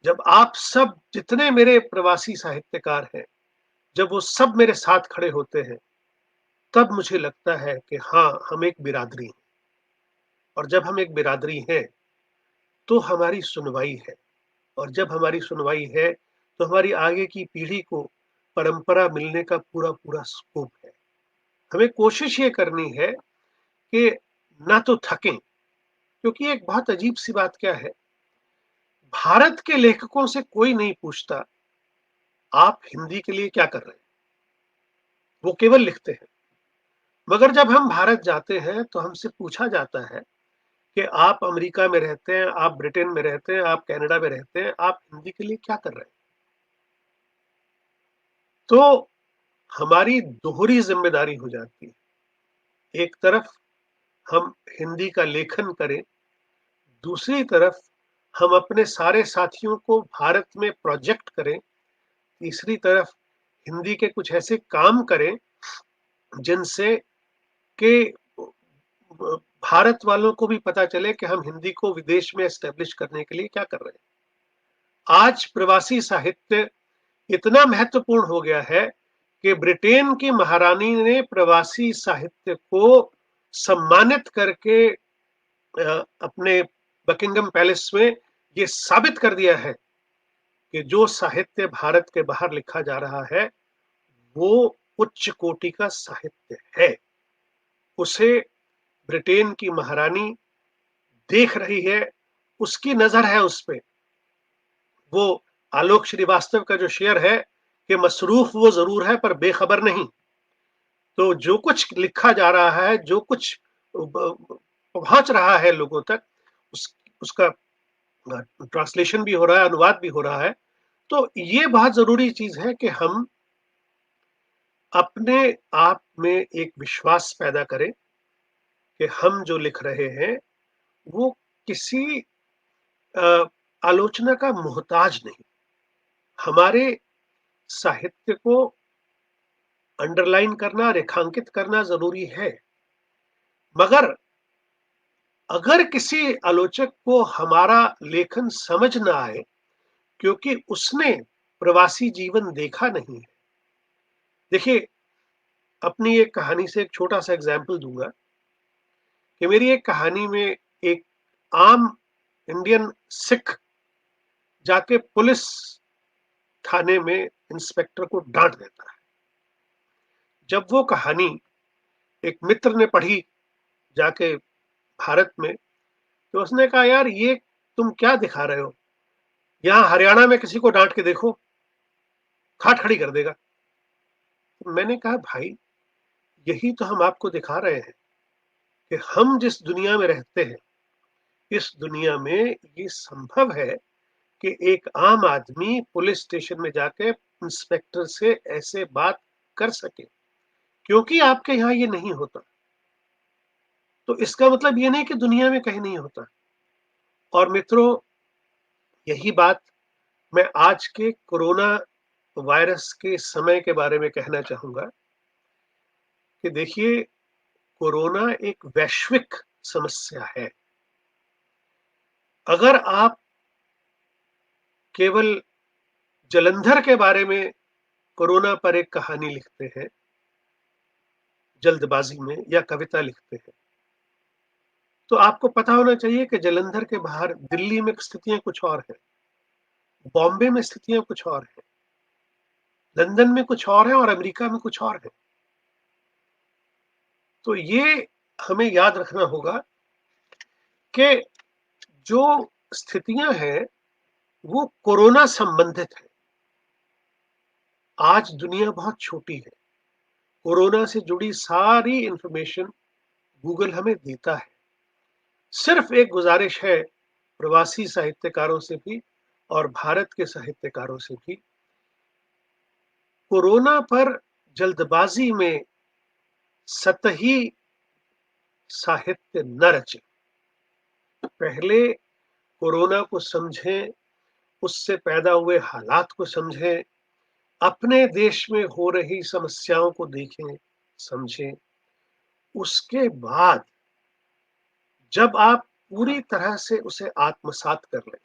जब आप सब जितने मेरे प्रवासी साहित्यकार हैं, जब वो सब मेरे साथ खड़े होते हैं, तब मुझे लगता है कि हाँ, हम एक बिरादरी हैं और जब हम एक बिरादरी हैं, तो हमारी सुनवाई है और जब हमारी सुनवाई है, तो हमारी आगे की पीढ़ी को परंपरा मिलने का पूरा-पूरा स्कोप है। हमें कोशिश ये करनी है कि ना तो थकें, क्योंकि एक बहुत अजीब-सी बात क्या है, भारत के लेखकों से कोई नहीं पूछता, आप हिंदी के लिए क्या कर रहे हैं? वो केवल लिखते हैं। मगर जब हम भारत जाते हैं, तो हमसे पूछा जाता है कि आप अमेरिका में रहते हैं, आप ब्रिटेन में रहते हैं, आप कनाडा में रहते हैं, आप हिंदी के लिए क्या कर रहे हैं? तो हमारी दोहरी ज़िम्मेदारी हो जाती है। एक तरफ हम हिंदी का लेखन करें, दूसरी तरफ हम अपने सारे साथियों को भारत में प्रोजेक्ट करें, तीसरी तरफ हिंदी के कुछ ऐसे काम करें जिनसे कि भारत वालों को भी पता चले कि हम हिंदी को विदेश में एस्टेब्लिश करने के लिए क्या कर रहे हैं। आज प्रवासी साहित्य इतना महत्वपूर्ण हो गया है कि ब्रिटेन की महारानी ने प्रवासी साहित्य को सम्मानित करके अपने बकिंगम पैलेस में ये साबित कर दिया है कि जो साहित्य भारत के बाहर लिखा जा रहा है वो उच्च कोटि का साहित्य है। उसे ब्रिटेन की महारानी देख रही है, उसकी नजर है उस पे। वो आलोक श्रीवास्तव का जो शेर है कि मसरूफ वो जरूर है पर बेखबर नहीं। तो जो कुछ लिखा जा रहा है, जो कुछ पहुंच रहा है लोगों तक, उसका ट्रांसलेशन भी हो रहा है, अनुवाद भी हो रहा है। तो ये बहुत जरूरी चीज है कि हम अपने आप में एक विश्वास पैदा करें कि हम जो लिख रहे हैं वो किसी आलोचना का मोहताज नहीं। हमारे साहित्य को अंडरलाइन करना, रेखांकित करना जरूरी है, मगर अगर किसी आलोचक को हमारा लेखन समझ ना आए क्योंकि उसने प्रवासी जीवन देखा नहीं है। देखिए, अपनी एक कहानी से एक छोटा सा एग्जाम्पल दूंगा कि मेरी एक कहानी में एक आम इंडियन सिख जाके पुलिस थाने में इंस्पेक्टर को डांट देता है। जब वो कहानी एक मित्र ने पढ़ी जाके भारत में, तो उसने कहा, यार ये तुम क्या दिखा रहे हो, यहाँ हरियाणा में किसी को डांट के देखो, खाट खड़ी कर देगा। तो मैंने कहा, भाई यही तो हम आपको दिखा रहे हैं कि हम जिस दुनिया में रहते हैं, इस दुनिया में ये संभव है कि एक आम आदमी पुलिस स्टेशन में जाके इंस्पेक्टर से ऐसे बात कर सके, क्योंकि आपके यहाँ ये नहीं होता। तो इसका मतलब ये नहीं कि दुनिया में कहीं नहीं होता। और मित्रों, यही बात मैं आज के कोरोना वायरस के समय के बारे में कहना चाहूंगा कि देखिए, कोरोना एक वैश्विक समस्या है। अगर आप केवल जलंधर के बारे में कोरोना पर एक कहानी लिखते हैं जल्दबाजी में या कविता लिखते हैं, तो आपको पता होना चाहिए कि जलंधर के बाहर दिल्ली में स्थितियां कुछ और हैं, बॉम्बे में स्थितियां कुछ और हैं, लंदन में कुछ और है और अमेरिका में कुछ और है। तो ये हमें याद रखना होगा कि जो स्थितियां हैं वो कोरोना संबंधित है। आज दुनिया बहुत छोटी है, कोरोना से जुड़ी सारी इंफॉर्मेशन गूगल हमें देता है। सिर्फ एक गुजारिश है प्रवासी साहित्यकारों से भी और भारत के साहित्यकारों से भी, कोरोना पर जल्दबाजी में सतही साहित्य न रचे। पहले कोरोना को समझें, उससे पैदा हुए हालात को समझें, अपने देश में हो रही समस्याओं को देखें, समझें। उसके बाद जब आप पूरी तरह से उसे आत्मसात कर लें,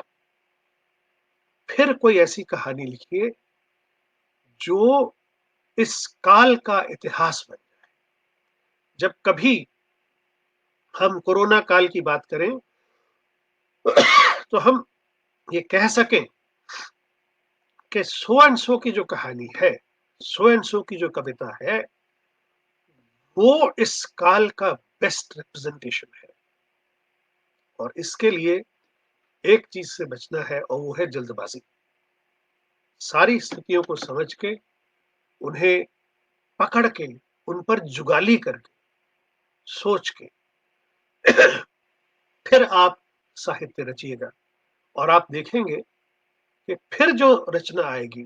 फिर कोई ऐसी कहानी लिखिए जो इस काल का इतिहास बन जाए। जब कभी हम कोरोना काल की बात करें तो हम ये कह सकें कि सो एंड सो की जो कहानी है, सो एंड सो की जो कविता है, वो इस काल का बेस्ट रिप्रेजेंटेशन है। और इसके लिए एक चीज से बचना है और वो है जल्दबाजी। सारी स्थितियों को समझ के, उन्हें पकड़ के, उन पर जुगाली करके, सोच के फिर आप साहित्य रचिएगा और आप देखेंगे कि फिर जो रचना आएगी।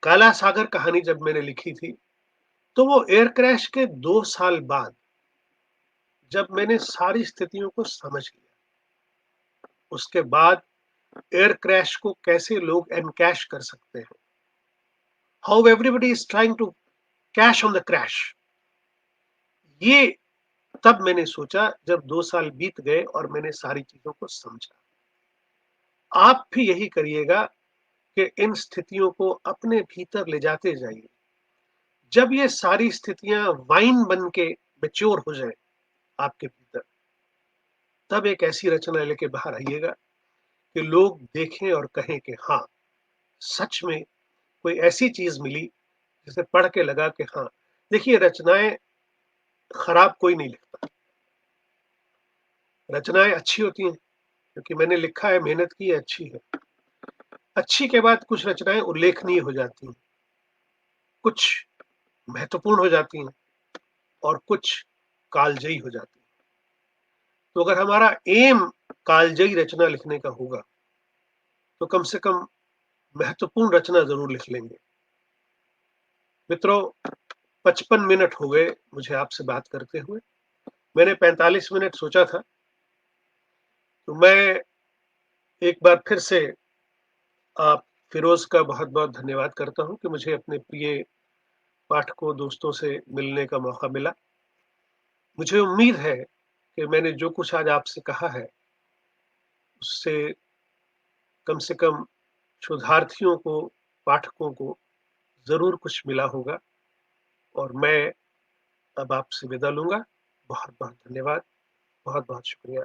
काला सागर कहानी जब मैंने लिखी थी तो वो एयर क्रैश के 2 साल बाद, जब मैंने सारी स्थितियों को समझ लिया, उसके बाद एयर क्रैश को कैसे लोग एनकैश कर सकते हैं, how everybody is trying to cash on the crash, ये तब मैंने सोचा जब 2 साल बीत गए और मैंने सारी चीज़ों को समझा। आप भी यही करिएगा कि इन स्थितियों को अपने भीतर ले जाते जाइए। जब ये सारी स्थितियाँ वाइन बन के मैच्योर हो जाएँ आपके भीतर, तब एक ऐसी रचना लेके बाहर आइएगा कि लोग देखें और कहें कि हाँ, सच में कोई ऐसी चीज़ मिली जिसे पढ़ के लगा कि हाँ, देखिए रचनाएँ खराब कोई नहीं लिखता। रचनाएँ अच्छी होती हैं क्योंकि मैंने लिखा है, मेहनत की है, अच्छी है। अच्छी के बाद कुछ रचनाएँ उल्लेखनीय हो जाती हैं, कुछ महत्वपूर्ण हो जाती हैं और कुछ कालजयी हो जाती हैं। तो अगर हमारा एम कालजयी रचना लिखने का होगा, तो कम से कम महत्वपूर्ण रचना ज़रूर लिख लेंगे। मित्रों, 55 मिनट हो गए मुझे आपसे बात करते हुए। मैंने 45 मिनट सोचा था, तो मैं एक बार फिर से आप फ़िरोज़ का बहुत-बहुत धन्यवाद करता हूँ कि मुझे अपने प्रिय पाठकों, दोस्तों से मिलने का मौका मिला। मुझे उम्मीद है कि मैंने जो कुछ आज आपसे कहा है, उससे कम से कम शोधार्थियों को, पाठकों को ज़रूर कुछ मिला होगा और मैं अब आपसे विदा लूँगा। बहुत-बहुत धन्यवाद, बहुत-बहुत शुक्रिया।